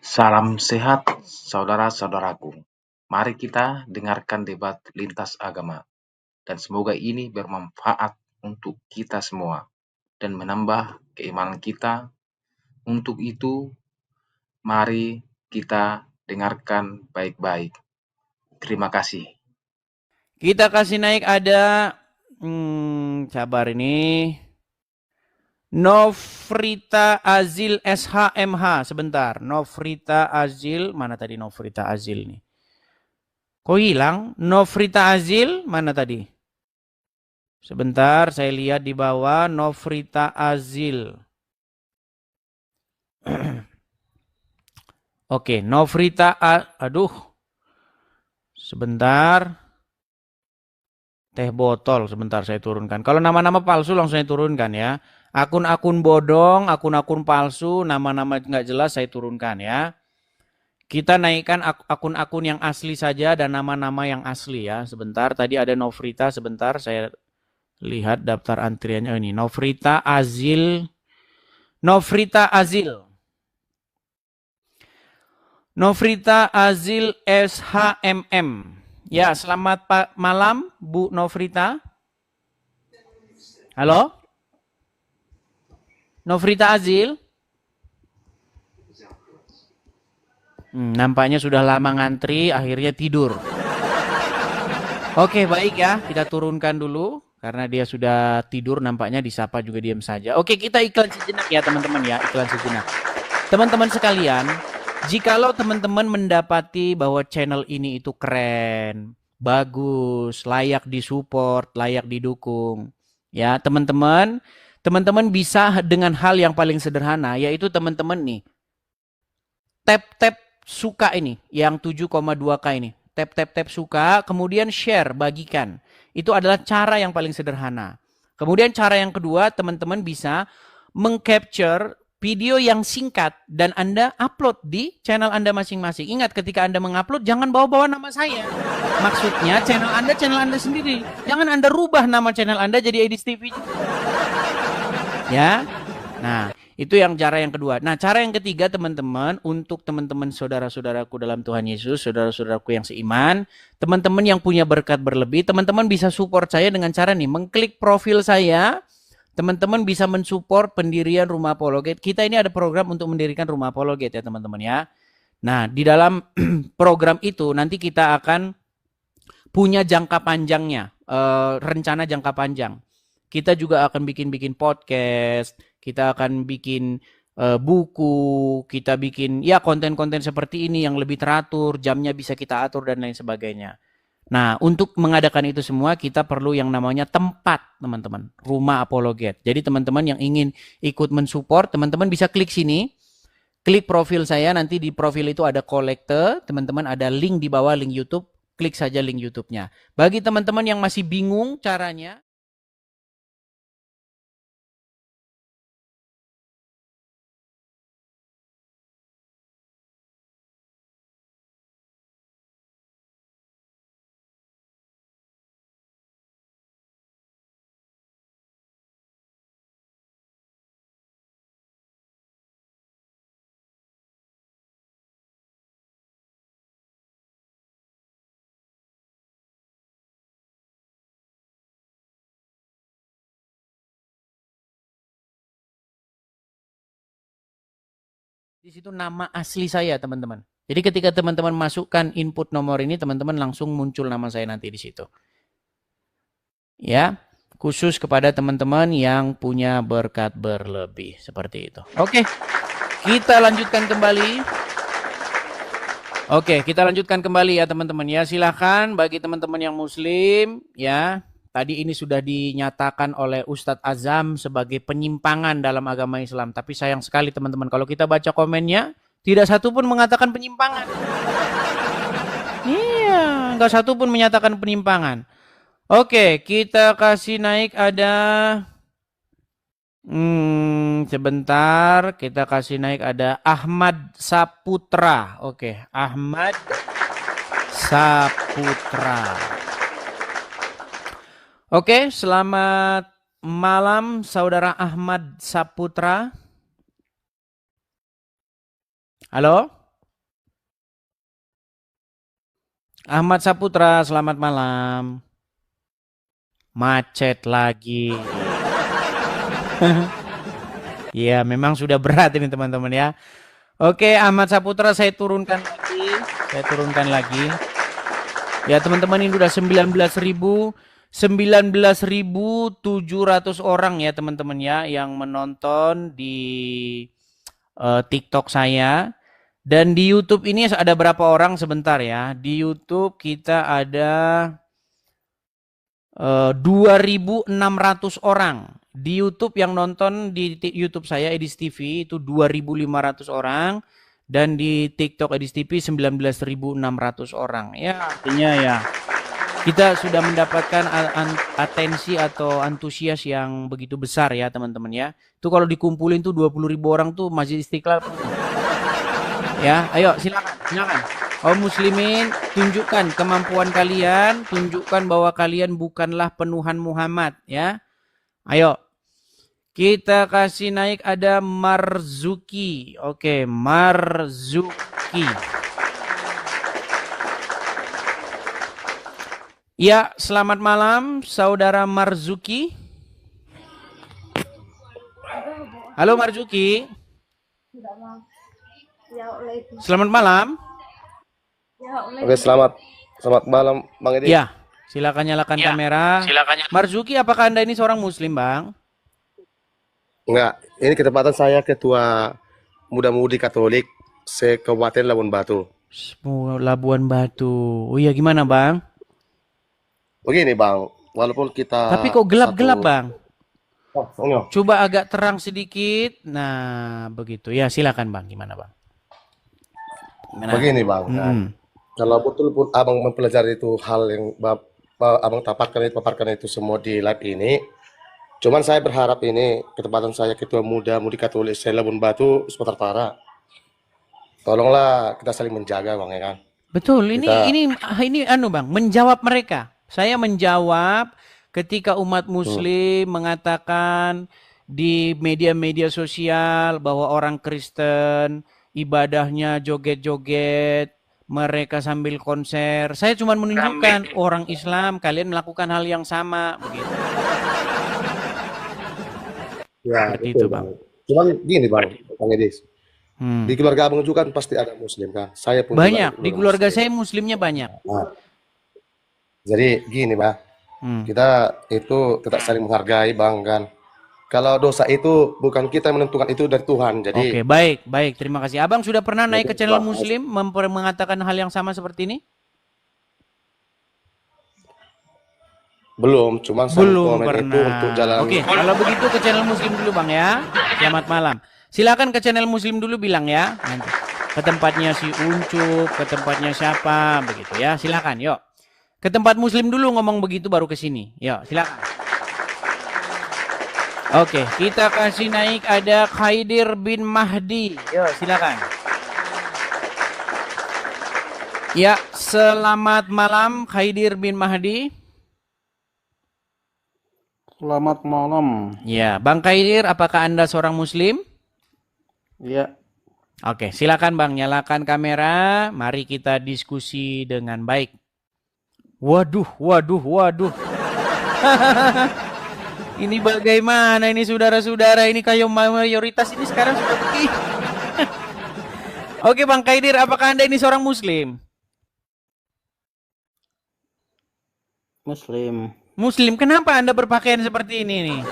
Salam sehat saudara-saudaraku. Mari kita dengarkan debat lintas agama dan semoga ini bermanfaat untuk kita semua dan menambah keimanan kita. Untuk itu, mari kita dengarkan baik-baik. Terima kasih. Kita kasih naik ada sabar ini. Nofrita Azil SHMH. Sebentar. Nofrita Azil. Mana tadi Nofrita Azil nih? Kok hilang? Nofrita Azil. Mana tadi? Sebentar. Saya lihat di bawah. Nofrita Azil. Oke. Nofrita. Aduh. Sebentar. Teh botol. Sebentar saya turunkan. Kalau nama-nama palsu langsung saya turunkan ya. Akun-akun bodong, akun-akun palsu, nama-nama nggak jelas saya turunkan ya. Kita naikkan akun-akun yang asli saja dan nama-nama yang asli ya. Sebentar, tadi ada Nofrita, sebentar saya lihat daftar antriannya ini. Nofrita Azil. Nofrita Azil. Nofrita Azil SHMM. Ya, selamat malam Bu Nofrita. Halo? Nofrita Azil. Nampaknya sudah lama ngantri, akhirnya tidur. Oke, baik ya. Kita turunkan dulu. Karena dia sudah tidur, nampaknya disapa juga diam saja. Oke, kita iklan sejenak ya teman-teman ya. Iklan sejenak. Teman-teman sekalian, jikalau teman-teman mendapati bahwa channel ini itu keren, bagus, layak disupport, layak didukung. Ya, teman-teman bisa dengan hal yang paling sederhana, yaitu teman-teman nih, tap-tap suka ini, yang 7,2K ini. Tap suka, kemudian share, bagikan. Itu adalah cara yang paling sederhana. Kemudian cara yang kedua, teman-teman bisa mengcapture video yang singkat dan Anda upload di channel Anda masing-masing. Ingat, ketika Anda mengupload, jangan bawa-bawa nama saya. Maksudnya channel Anda sendiri. Jangan Anda rubah nama channel Anda jadi Edis TV. Ya. Nah, itu yang cara yang kedua. Nah, cara yang ketiga teman-teman, untuk teman-teman saudara-saudaraku dalam Tuhan Yesus, saudara-saudaraku yang seiman, teman-teman yang punya berkat berlebih, teman-teman bisa support saya dengan cara nih, mengklik profil saya. Teman-teman bisa mensupport pendirian Rumah Apologet. Kita ini ada program untuk mendirikan Rumah Apologet ya teman-teman ya. Nah, di dalam program itu nanti kita akan punya jangka panjangnya, rencana jangka panjang. Kita juga akan bikin podcast, kita akan bikin buku, kita bikin ya konten-konten seperti ini yang lebih teratur, jamnya bisa kita atur dan lain sebagainya. Nah, untuk mengadakan itu semua kita perlu yang namanya tempat, teman-teman. Rumah Apologet. Jadi teman-teman yang ingin ikut mensupport, teman-teman bisa klik sini. Klik profil saya, nanti di profil itu ada kolekte, teman-teman ada link di bawah, link YouTube. Klik saja link YouTube-nya. Bagi teman-teman yang masih bingung caranya, di situ nama asli saya, teman-teman. Jadi ketika teman-teman masukkan input nomor ini, teman-teman langsung muncul nama saya nanti di situ. Ya, khusus kepada teman-teman yang punya berkat berlebih seperti itu. Oke, kita lanjutkan kembali. Oke, kita lanjutkan kembali ya teman-teman ya. Silahkan bagi teman-teman yang muslim ya. Tadi ini sudah dinyatakan oleh Ustadz Azam sebagai penyimpangan dalam agama Islam. Tapi sayang sekali teman-teman, kalau kita baca komennya, tidak satu pun mengatakan penyimpangan. Iya, nggak satu pun menyatakan penyimpangan. Oke, kita kasih naik ada... sebentar, kita kasih naik ada Ahmad Saputra. Oke, Ahmad Saputra. Oke, selamat malam saudara Ahmad Saputra. Halo? Ahmad Saputra, selamat malam. Macet lagi. Ya, memang sudah berat ini teman-teman ya. Oke, Ahmad Saputra saya turunkan lagi. Saya turunkan lagi. Ya, teman-teman ini udah 19.700 orang ya teman-teman ya yang menonton di TikTok saya. Dan di YouTube ini ada berapa orang sebentar ya. Di YouTube kita ada 2.600 orang. Di YouTube yang nonton di YouTube saya Edis TV itu 2.500 orang. Dan di TikTok Edis TV 19.600 orang. Ya artinya ya kita sudah mendapatkan atensi atau antusias yang begitu besar ya teman-teman ya. Itu kalau dikumpulin tuh 20.000 orang tuh Masjid Istiqlal. Ya, ayo silakan. Kaum muslimin, tunjukkan kemampuan kalian, tunjukkan bahwa kalian bukanlah penuhan Muhammad ya. Ayo. Kita kasih naik ada Marzuki. Oke, Marzuki. Ya, selamat malam Saudara Marzuki. Halo Marzuki. Selamat malam. Oke, selamat malam Bang Edi. Ya, silakan nyalakan kamera. Marzuki, apakah Anda ini seorang muslim, Bang? Enggak, ini ketepatan saya Ketua Muda-Mudi Katolik se-Kabupaten Labuan Batu. Labuan Batu. Oh iya, gimana, Bang? Begini Bang, walaupun kita Tapi kok gelap-gelap, Bang? enggak. Coba agak terang sedikit. Nah, begitu. Ya, silakan, Bang. Gimana, Bang? Gimana? Begini Bang, kalau betul pun Abang mempelajari itu hal yang Abang paparkan itu semua di live ini, cuman saya berharap ini ketepatan saya Ketua Muda-Mudi Katolik se-Labuan Batu Sumatera Utara, tolonglah kita saling menjaga Bang ya kan. Betul, Kita ini Bang, menjawab mereka. Saya menjawab ketika umat muslim mengatakan di media-media sosial bahwa orang Kristen ibadahnya joget-joget, mereka sambil konser. Saya cuma menunjukkan orang Islam kalian melakukan hal yang sama begitu. ya Seperti betul itu, Bang. Bang. Cuman gini Bang Edis, di keluarga Abang juga kan pasti ada Muslim kan. Saya pun juga Banyak, di keluarga Muslim. saya muslimnya banyak. Nah, jadi gini Bang, kita itu tetap saling menghargai Bang kan. Kalau dosa itu bukan kita yang menentukan, itu dari Tuhan. Jadi Oke, baik. Terima kasih. Abang sudah pernah naik ke channel Bang, muslim mengatakan hal yang sama seperti ini? belum, cuman saya Belum komen itu untuk pernah. jalan. Oke, kalau begitu ke channel muslim dulu Bang ya. Selamat malam. Silakan ke channel muslim dulu bilang ya. Nanti ke tempatnya si Uncuk, ke tempatnya siapa begitu ya. Silakan, yuk. Ke tempat muslim dulu ngomong begitu baru ke sini. Yuk, silakan. Oke, kita kasih naik ada Khaidir bin Mahdi. Yuk, silakan. Ya, selamat malam Khaidir bin Mahdi. Selamat malam. Ya, Bang Khaidir, apakah Anda seorang muslim? Ya, Oke, silakan Bang, nyalakan kamera. Mari kita diskusi dengan baik. Waduh. Ini bagaimana ini saudara-saudara? Ini kayak mayoritas ini sekarang sudah begini. Oke Bang Khaidir, apakah Anda ini seorang muslim? Muslim. Muslim, kenapa Anda berpakaian seperti ini nih?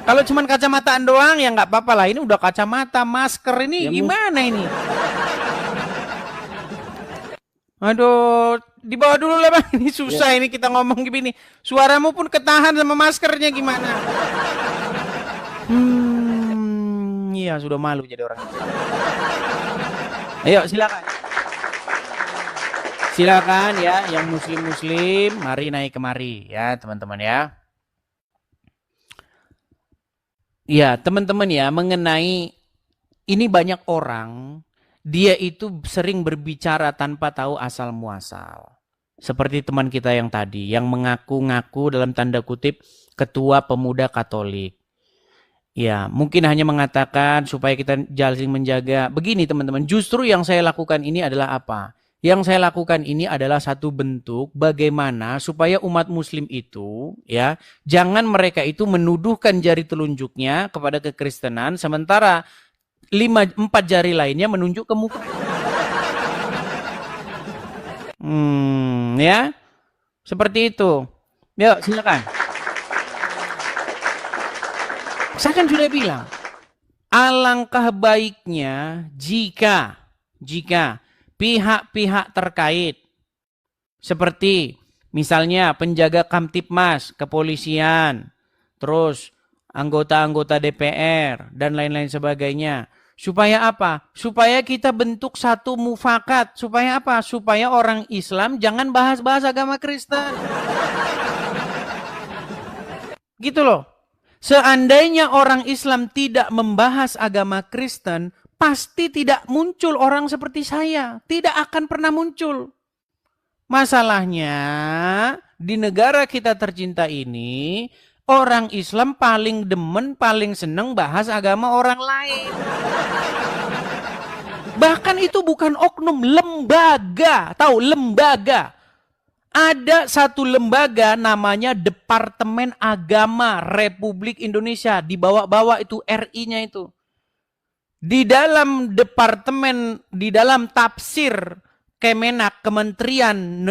Kalau cuman kacamataan doang ya nggak apa-apa lah. Ini udah kacamata, masker ini Ya, gimana ini? Aduh, dibawa dulu lah Bang. Ini susah ini kita ngomong gini. Suaramu pun ketahan sama maskernya gimana? Iya sudah malu jadi orang. Ayo silakan. Silakan ya, yang muslim-muslim, mari naik kemari ya teman-teman ya. Ya teman-teman ya, mengenai ini banyak orang, dia itu sering berbicara tanpa tahu asal muasal. Seperti teman kita yang tadi, yang mengaku-ngaku dalam tanda kutip ketua pemuda Katolik. Ya, mungkin hanya mengatakan supaya kita saling menjaga. Begini teman-teman, justru yang saya lakukan ini adalah apa? Yang saya lakukan ini adalah satu bentuk bagaimana supaya umat muslim itu ya, jangan mereka itu menuduhkan jari telunjuknya kepada kekristenan sementara 4 jari lainnya menunjuk ke muka. Ya. Seperti itu. Yuk, silakan. Saya kan sudah bilang, alangkah baiknya jika pihak-pihak terkait seperti misalnya penjaga Kamtipmas, kepolisian, terus anggota-anggota DPR dan lain-lain sebagainya. Supaya apa? Supaya kita bentuk satu mufakat. Supaya apa? Supaya orang Islam jangan bahas-bahas agama Kristen. Gitu loh. Seandainya orang Islam tidak membahas agama Kristen, pasti tidak muncul orang seperti saya. Tidak akan pernah muncul. Masalahnya, di negara kita tercinta ini, orang Islam paling demen, paling seneng bahas agama orang lain. Bahkan itu bukan oknum, lembaga. Tahu, lembaga. Ada satu lembaga namanya Departemen Agama Republik Indonesia. Di bawah-bawah itu RI-nya itu. Di dalam tafsir Kemenak, Kementerian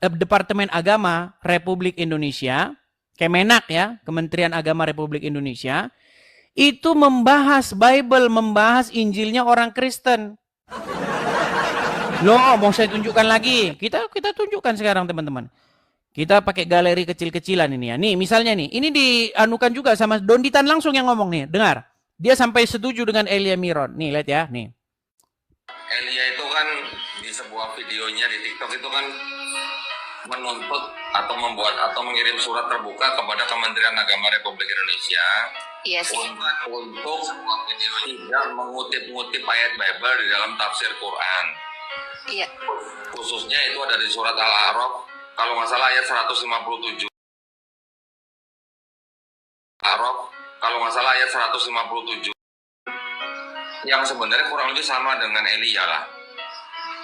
Departemen Agama Republik Indonesia, Kemenak ya, Kementerian Agama Republik Indonesia, itu membahas Bible, membahas Injilnya orang Kristen. Loh, mau saya tunjukkan lagi. Kita tunjukkan sekarang teman-teman. Kita pakai galeri kecil-kecilan ini ya. Nih, misalnya nih, ini dianukan juga sama Donditan langsung yang ngomong nih. Dengar. Dia sampai setuju dengan Elia Miron. Nih, lihat ya, nih. Elia itu kan di sebuah videonya di TikTok itu kan menuntut atau membuat atau mengirim surat terbuka kepada Kementerian Agama Republik Indonesia. Yes. Untuk sebuah video tidak mengutip-ngutip ayat Bible di dalam tafsir Quran. Iya. Khususnya itu ada di surat Al-A'raf, kalau nggak salah ayat 157. Al-A'raf, kalau nggak salah ayat 157. Yang sebenarnya kurang lebih sama dengan Elia lah.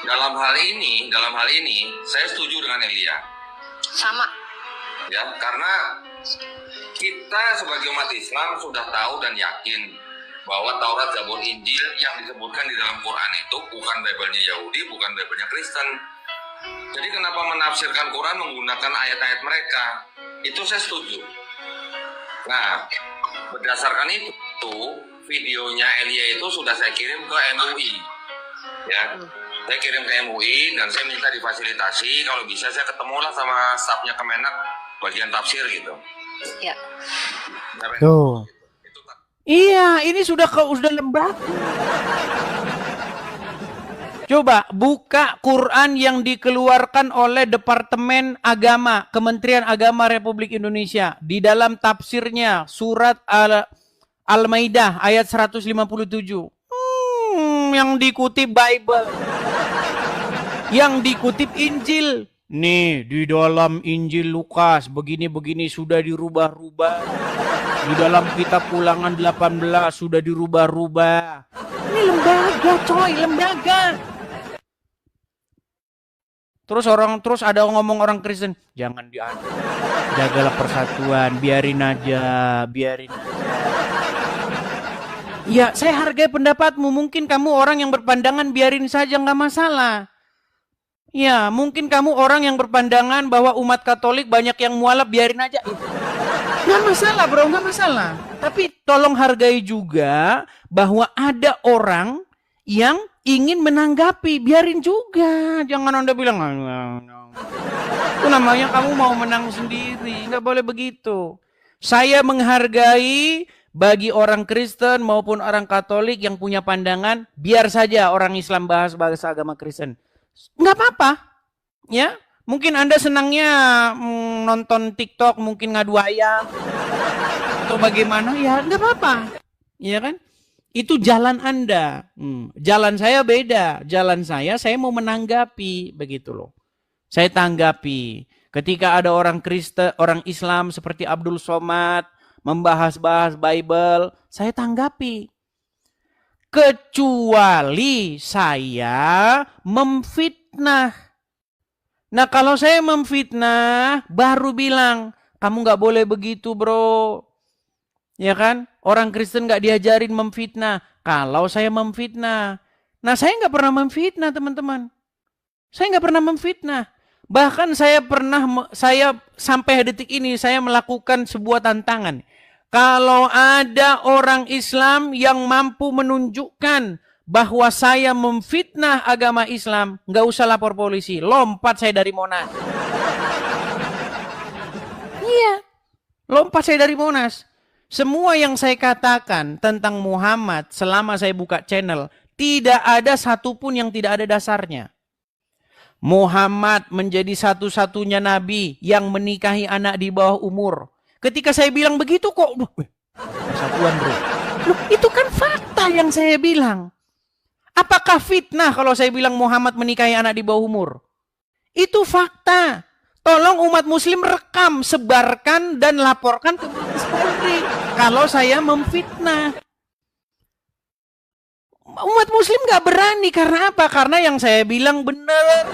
Dalam hal ini, saya setuju dengan Elia. Sama. Ya, karena kita sebagai umat Islam sudah tahu dan yakin bahwa Taurat, Zabur, Injil yang disebutkan di dalam Quran itu bukan Bible-nya Yahudi, bukan Bible-nya Kristen. Jadi kenapa menafsirkan Quran menggunakan ayat-ayat mereka? Itu saya setuju. Nah, berdasarkan itu, videonya Elia itu sudah saya kirim ke MUI. Ya, saya kirim ke MUI dan saya minta difasilitasi. Kalau bisa saya ketemulah sama stafnya Kemenak bagian tafsir gitu. Ya. Tuh. Iya, ini sudah lembaga. Coba buka Quran yang dikeluarkan oleh Departemen Agama, Kementerian Agama Republik Indonesia. Di dalam tafsirnya surat Al-Maidah ayat 157. Yang dikutip Bible. Yang dikutip Injil. Nih, di dalam Injil Lukas begini-begini sudah dirubah-rubah. Di dalam kitab Ulangan 18 sudah dirubah-rubah. Ini lembaga, coy, lembaga. Terus ada ngomong orang Kristen, jangan diadu. Jagalah persatuan, biarin aja. Ya, saya hargai pendapatmu. Mungkin kamu orang yang berpandangan biarin saja, nggak masalah. Ya, mungkin kamu orang yang berpandangan bahwa umat Katolik banyak yang mualaf, biarin aja. Nggak masalah bro, nggak masalah. Tapi tolong hargai juga bahwa ada orang yang ingin menanggapi, biarin juga. Jangan Anda bilang, itu namanya kamu mau menang sendiri, nggak boleh begitu. Saya menghargai bagi orang Kristen maupun orang Katolik yang punya pandangan, biar saja orang Islam bahas agama Kristen. Nggak apa-apa, ya. Mungkin Anda senangnya nonton TikTok, mungkin ngadu ayam, atau bagaimana, ya nggak apa-apa, ya kan? Itu jalan Anda. Jalan saya beda. Jalan saya mau menanggapi, begitu loh. Saya tanggapi. Ketika ada orang Kristen, orang Islam seperti Abdul Somad membahas-bahas Bible, saya tanggapi. kecuali saya memfitnah. Nah kalau saya memfitnah, baru bilang, kamu nggak boleh begitu bro. Ya kan? Orang Kristen nggak diajarin memfitnah. Kalau saya memfitnah. Nah saya nggak pernah memfitnah teman-teman. Saya nggak pernah memfitnah. Bahkan saya sampai detik ini saya melakukan sebuah tantangan. Kalau ada orang Islam yang mampu menunjukkan bahwa saya memfitnah agama Islam, nggak usah lapor polisi, lompat saya dari Monas. Iya, lompat saya dari Monas. Semua yang saya katakan tentang Muhammad selama saya buka channel, tidak ada satupun yang tidak ada dasarnya. Muhammad menjadi satu-satunya nabi yang menikahi anak di bawah umur. Ketika saya bilang begitu kok, persatuan bro. Loh, itu kan fakta yang saya bilang. Apakah fitnah kalau saya bilang Muhammad menikahi anak di bawah umur? Itu fakta. Tolong umat muslim rekam, sebarkan dan laporkan ke Mabes Polri kalau saya memfitnah. Umat muslim gak berani, karena apa? Karena yang saya bilang benar.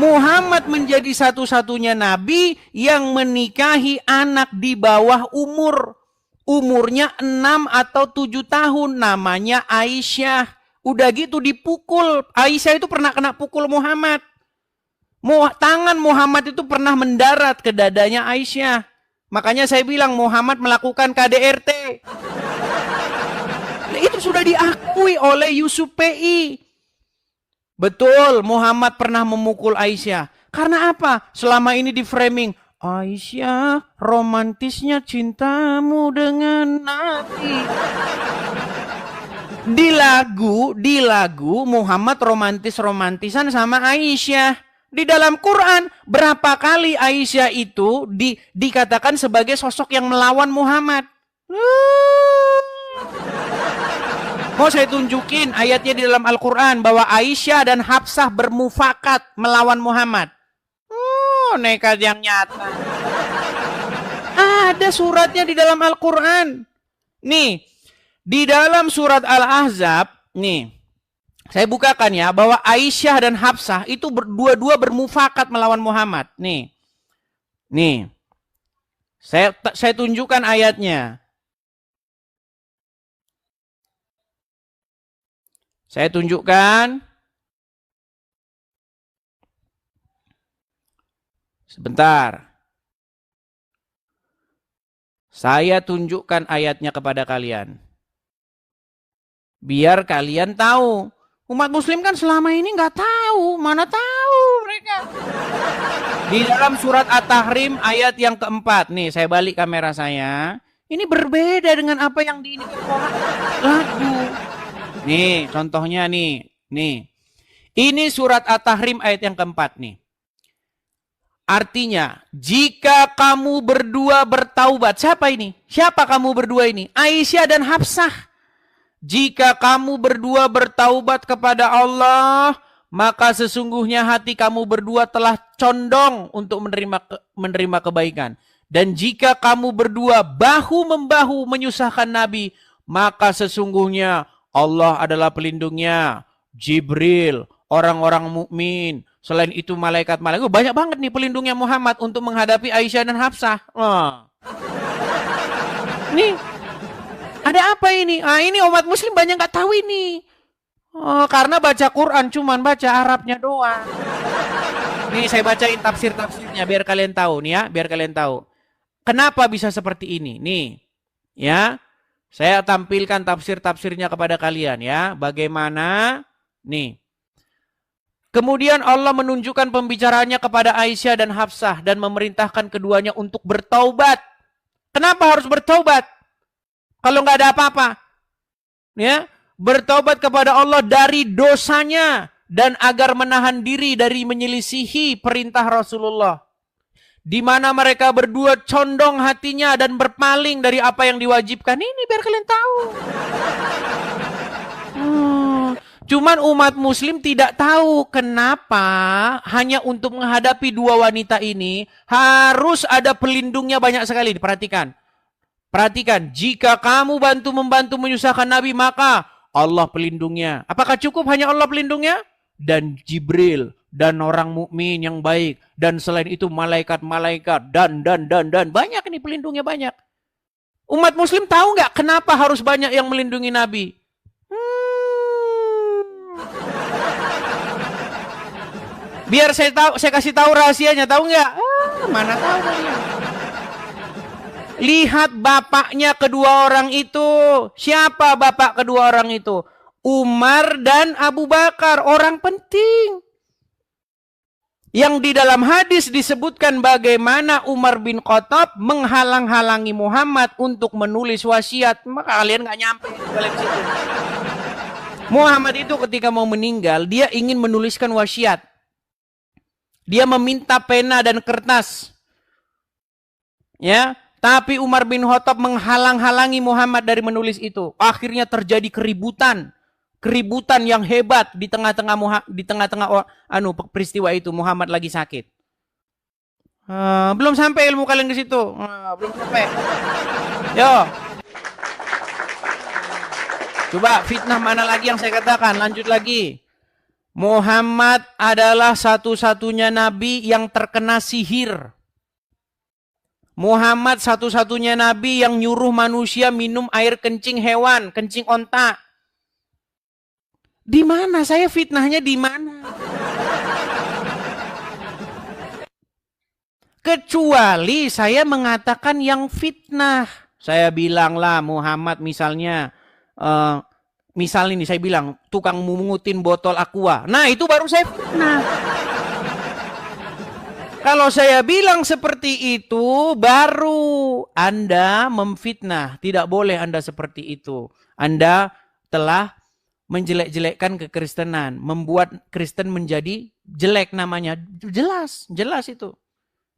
Muhammad menjadi satu-satunya nabi yang menikahi anak di bawah umur. Umurnya 6 atau 7 tahun, namanya Aisyah. Udah gitu dipukul. Aisyah itu pernah kena pukul Muhammad. Tangan Muhammad itu pernah mendarat ke dadanya Aisyah. Makanya saya bilang Muhammad melakukan KDRT. Itu sudah diakui oleh Yusuf PI. Betul, Muhammad pernah memukul Aisyah. Karena apa? Selama ini di framing, Aisyah, romantisnya cintamu dengan Nabi. Di lagu Muhammad romantisan sama Aisyah. Di dalam Quran, berapa kali Aisyah itu dikatakan sebagai sosok yang melawan Muhammad? Mau saya tunjukin ayatnya di dalam Al-Quran bahwa Aisyah dan Hafsah bermufakat melawan Muhammad. Nekat yang nyata. Ada suratnya di dalam Al-Quran. Nih, di dalam surat Al-Ahzab, nih, saya bukakan ya, bahwa Aisyah dan Hafsah itu dua-dua bermufakat melawan Muhammad. Nih, saya tunjukkan ayatnya. Saya tunjukkan. Sebentar. Saya tunjukkan ayatnya kepada kalian. Biar kalian tahu. Umat muslim kan selama ini nggak tahu. Mana tahu mereka. Di dalam surat At-Tahrim ayat yang keempat. Nih, saya balik kamera saya. Ini berbeda dengan apa yang di ini lagu. Nih, contohnya nih. Ini surat At-Tahrim ayat yang keempat nih. Artinya, jika kamu berdua bertaubat. Siapa ini? Siapa kamu berdua ini? Aisyah dan Hafsah. Jika kamu berdua bertaubat kepada Allah, maka sesungguhnya hati kamu berdua telah condong untuk menerima kebaikan. Dan jika kamu berdua bahu-membahu menyusahkan Nabi, maka sesungguhnya Allah adalah pelindungnya, Jibril, orang-orang mukmin, selain itu malaikat-malaikat. Banyak banget nih pelindungnya Muhammad untuk menghadapi Aisyah dan Hafsah. Nih, ada apa ini? Ini umat muslim banyak nggak tahu ini. Karena baca Quran cuman baca Arabnya doang. Nih saya bacain tafsir-tafsirnya biar kalian tahu nih ya, biar kalian tahu. Kenapa bisa seperti ini? Nih, ya. Saya tampilkan tafsir-tafsirnya kepada kalian ya. Bagaimana? Nih. Kemudian Allah menunjukkan pembicaraannya kepada Aisyah dan Hafsah dan memerintahkan keduanya untuk bertaubat. Kenapa harus bertaubat? Kalau nggak ada apa-apa. Ya, bertaubat kepada Allah dari dosanya dan agar menahan diri dari menyelisihi perintah Rasulullah. Di mana mereka berdua condong hatinya dan berpaling dari apa yang diwajibkan. Ini biar kalian tahu. Cuman umat muslim tidak tahu kenapa hanya untuk menghadapi dua wanita ini harus ada pelindungnya banyak sekali. Diperhatikan. Perhatikan, jika kamu membantu menyusahkan Nabi, maka Allah pelindungnya. Apakah cukup hanya Allah pelindungnya? Dan Jibril, dan orang mukmin yang baik, dan selain itu malaikat-malaikat, dan. Banyak ini pelindungnya, banyak. Umat muslim tahu nggak kenapa harus banyak yang melindungi Nabi? Biar saya kasih tahu rahasianya, tahu nggak? Mana tahu kalian. Lihat bapaknya kedua orang itu. Siapa bapak kedua orang itu? Umar dan Abu Bakar, orang penting. Yang di dalam hadis disebutkan bagaimana Umar bin Khattab menghalang-halangi Muhammad untuk menulis wasiat. Maka kalian nggak nyampe balik situ. Muhammad itu ketika mau meninggal, dia ingin menuliskan wasiat. Dia meminta pena dan kertas. Ya, tapi Umar bin Khattab menghalang-halangi Muhammad dari menulis itu. Akhirnya terjadi keributan yang hebat di tengah-tengah peristiwa itu. Muhammad lagi sakit. Belum sampai ilmu kalian ke situ. Belum sampai. Yo. Coba fitnah mana lagi yang saya katakan? Lanjut lagi. Muhammad adalah satu-satunya nabi yang terkena sihir. Muhammad satu-satunya nabi yang nyuruh manusia minum air kencing hewan, kencing onta. Di mana saya fitnahnya di mana? Kecuali saya mengatakan yang fitnah. Saya bilanglah Muhammad misalnya ini saya bilang tukang mungutin botol aqua. Nah, itu baru saya fitnah. Kalau saya bilang seperti itu, baru Anda memfitnah. Tidak boleh Anda seperti itu. Anda telah menjelek-jelekkan kekristenan, membuat Kristen menjadi jelek namanya. Jelas itu.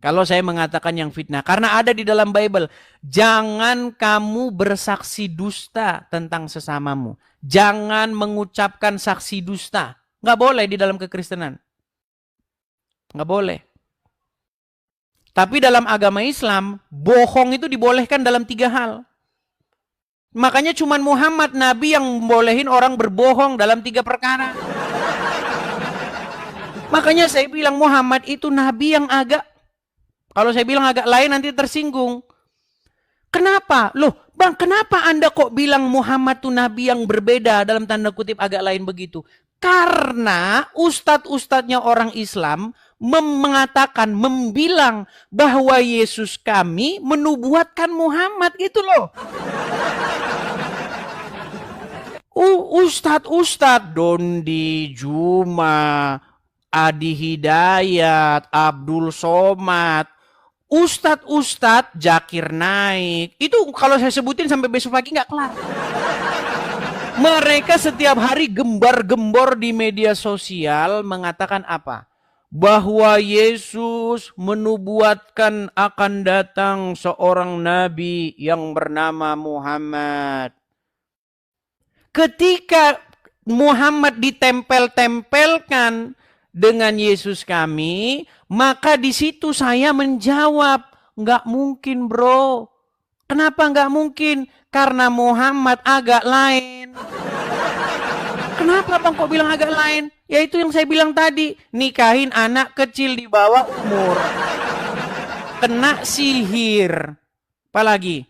Kalau saya mengatakan yang fitnah, karena ada di dalam Bible, jangan kamu bersaksi dusta tentang sesamamu. Jangan mengucapkan saksi dusta. Nggak boleh di dalam kekristenan. Nggak boleh. Tapi dalam agama Islam, bohong itu dibolehkan dalam 3 hal. Makanya cuma Muhammad Nabi yang membolehin orang berbohong dalam 3 perkara. Makanya saya bilang Muhammad itu Nabi yang kalau saya bilang agak lain nanti tersinggung. Kenapa? Loh, Bang, kenapa Anda kok bilang Muhammad itu Nabi yang berbeda dalam tanda kutip agak lain begitu? Karena ustadz-ustadznya orang Islam membilang bahwa Yesus kami menubuatkan Muhammad gitu loh. Ustadz Dondi, Juma, Adi Hidayat, Abdul Somad, Ustadz Zakir Naik. Itu kalau saya sebutin sampai besok pagi nggak kelar. Mereka setiap hari gembar-gembor di media sosial mengatakan apa? Bahwa Yesus menubuatkan akan datang seorang nabi yang bernama Muhammad. Ketika Muhammad ditempel-tempelkan dengan Yesus kami, maka di situ saya menjawab, nggak mungkin bro. Kenapa nggak mungkin? Karena Muhammad agak lain. Kenapa Bang kok bilang agak lain? Ya itu yang saya bilang tadi, nikahin anak kecil di bawah umur. Kena sihir. Apalagi?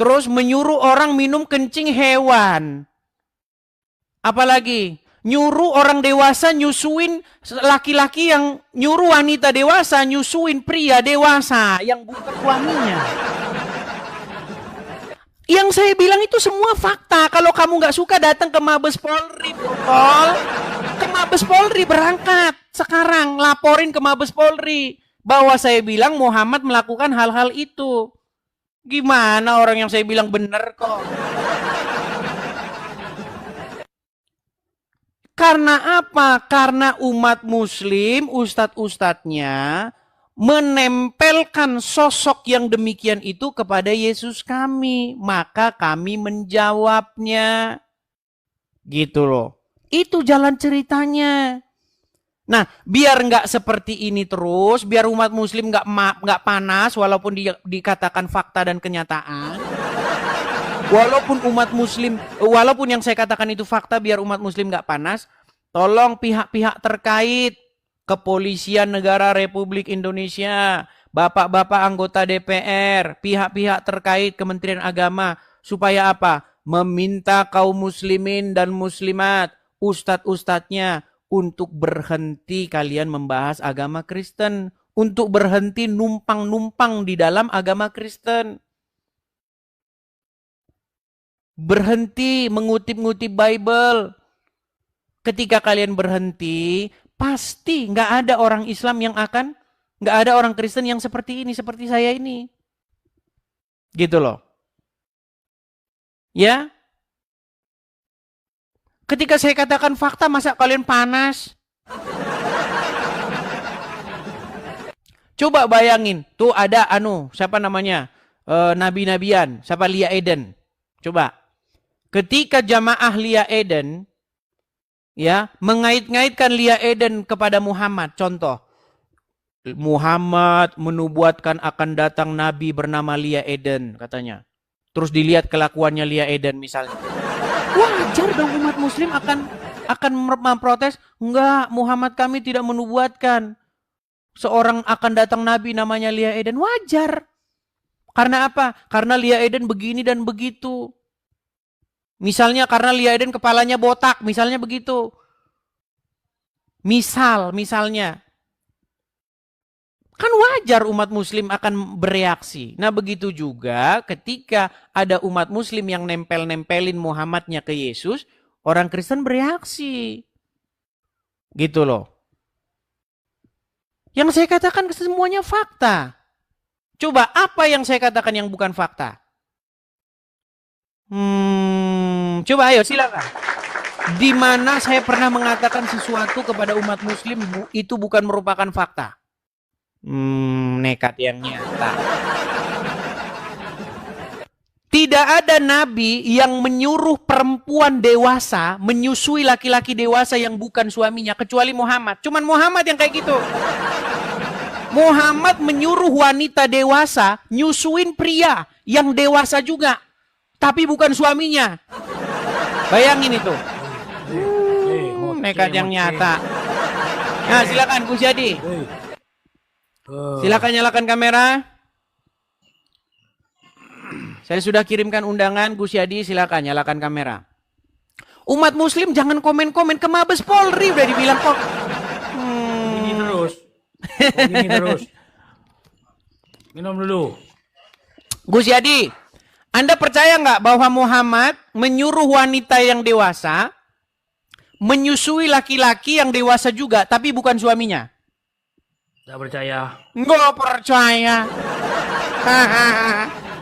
Terus menyuruh orang minum kencing hewan. Apalagi? Nyuruh orang dewasa nyusuin laki-laki yang nyuruh wanita dewasa nyusuin pria dewasa yang bukan suaminya. Yang saya bilang itu semua fakta. Kalau kamu nggak suka datang ke Mabes Polri, botol. Ke Mabes Polri berangkat sekarang laporin ke Mabes Polri bahwa saya bilang Muhammad melakukan hal-hal itu. Gimana orang yang saya bilang benar kok? Karena apa? Karena umat muslim, ustadz-ustadznya menempelkan sosok yang demikian itu kepada Yesus kami. Maka kami menjawabnya. Gitu loh. Itu jalan ceritanya. Nah, biar nggak seperti ini terus, biar umat muslim nggak panas, walaupun dikatakan fakta dan kenyataan. Walaupun yang saya katakan itu fakta, biar umat muslim nggak panas, tolong pihak-pihak terkait, Kepolisian Negara Republik Indonesia, bapak-bapak anggota DPR, pihak-pihak terkait Kementerian Agama, supaya apa? Meminta kaum muslimin dan muslimat, ustadz-ustadznya, untuk berhenti kalian membahas agama Kristen, untuk berhenti numpang-numpang di dalam agama Kristen. Berhenti mengutip-ngutip Bible. Ketika kalian berhenti, pasti nggak ada orang Islam nggak ada orang Kristen yang seperti ini, seperti saya ini. Gitu loh. Ya. Ketika saya katakan fakta, masa kalian panas? Coba bayangin, tuh ada siapa namanya? Nabi-nabian, siapa Lia Eden. Coba. Ketika jamaah Lia Eden, ya, mengait-ngaitkan Lia Eden kepada Muhammad, contoh. Muhammad menubuatkan akan datang nabi bernama Lia Eden, katanya. Terus dilihat kelakuannya Lia Eden misalnya. Wajar dong umat muslim akan memprotes, enggak, Muhammad kami tidak menubuatkan seorang akan datang nabi namanya Lia Eden. Wajar. Karena apa? Karena Lia Eden begini dan begitu. Misalnya karena Lia Eden kepalanya botak, misalnya begitu. Misalnya. Kan wajar umat muslim akan bereaksi. Nah begitu juga ketika ada umat muslim yang nempelin Muhammadnya ke Yesus, orang Kristen bereaksi. Gitu loh. Yang saya katakan semuanya fakta. Coba apa yang saya katakan yang bukan fakta? Coba ayo silakan. Di mana saya pernah mengatakan sesuatu kepada umat muslim itu bukan merupakan fakta? Nekat yang nyata. Tidak ada nabi yang menyuruh perempuan dewasa menyusui laki-laki dewasa yang bukan suaminya, kecuali Muhammad. Cuman Muhammad yang kayak gitu. Muhammad menyuruh wanita dewasa nyusuin pria yang dewasa juga, tapi bukan suaminya. Bayangin itu. Nekat yang nyata. Nah silakan Gus Yadi. Silakan nyalakan kamera. Saya sudah kirimkan undangan, Gus Yadi, silakan nyalakan kamera. Umat muslim jangan komen-komen ke Mabes Polri, udah dibilang kok. Gini terus. Gini terus. Minum dulu. Gus Yadi, Anda percaya nggak bahwa Muhammad menyuruh wanita yang dewasa menyusui laki-laki yang dewasa juga, tapi bukan suaminya? Tidak percaya. Nggak percaya.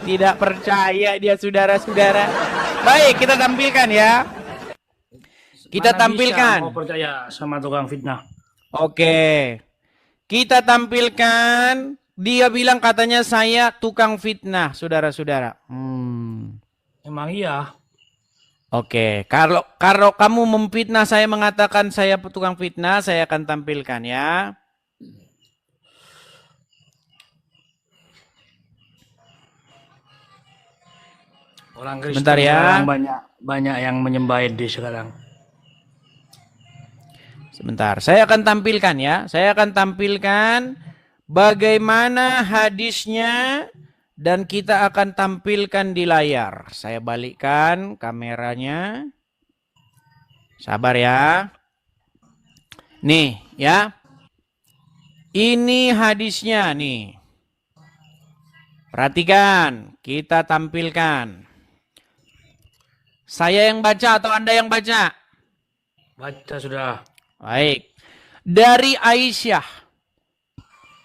Tidak percaya dia, saudara-saudara. Baik, kita tampilkan ya. Kita Mana tampilkan. Bisa mau percaya sama tukang fitnah. Oke. Kita tampilkan. Dia bilang katanya saya tukang fitnah, saudara-saudara. Emang iya. Oke, kalau kamu memfitnah saya, mengatakan saya tukang fitnah, saya akan tampilkan ya. Orang Kristen Bentar ya. sekarang banyak yang menyembah di sekarang. Sebentar, saya akan tampilkan ya. Saya akan tampilkan bagaimana hadisnya dan kita akan tampilkan di layar. Saya balikkan kameranya. Sabar ya. Nih ya. Ini hadisnya nih. Perhatikan, kita tampilkan. Saya yang baca atau Anda yang baca? Baca sudah. Baik. Dari Aisyah,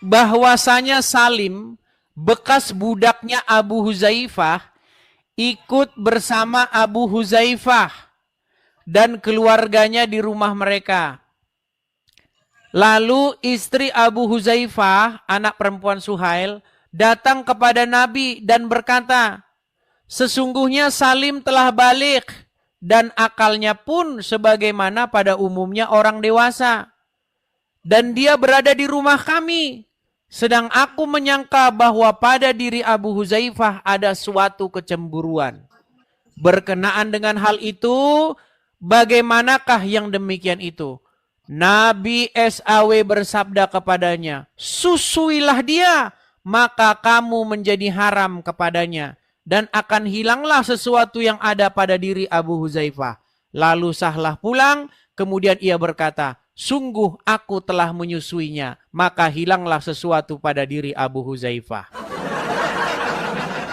bahwasanya Salim, bekas budaknya Abu Huzaifah, ikut bersama Abu Huzaifah dan keluarganya di rumah mereka. Lalu istri Abu Huzaifah, anak perempuan Suhail, datang kepada Nabi dan berkata, sesungguhnya Salim telah balik dan akalnya pun sebagaimana pada umumnya orang dewasa. dan dia berada di rumah kami. Sedang aku menyangka bahwa pada diri Abu Huzaifah ada suatu kecemburuan. Berkenaan dengan hal itu, bagaimanakah yang demikian itu? Nabi SAW bersabda kepadanya, susuilah dia, maka kamu menjadi haram kepadanya. Dan akan hilanglah sesuatu yang ada pada diri Abu Huzaifah. Lalu sahlah pulang, kemudian ia berkata, sungguh aku telah menyusuinya, maka hilanglah sesuatu pada diri Abu Huzaifah.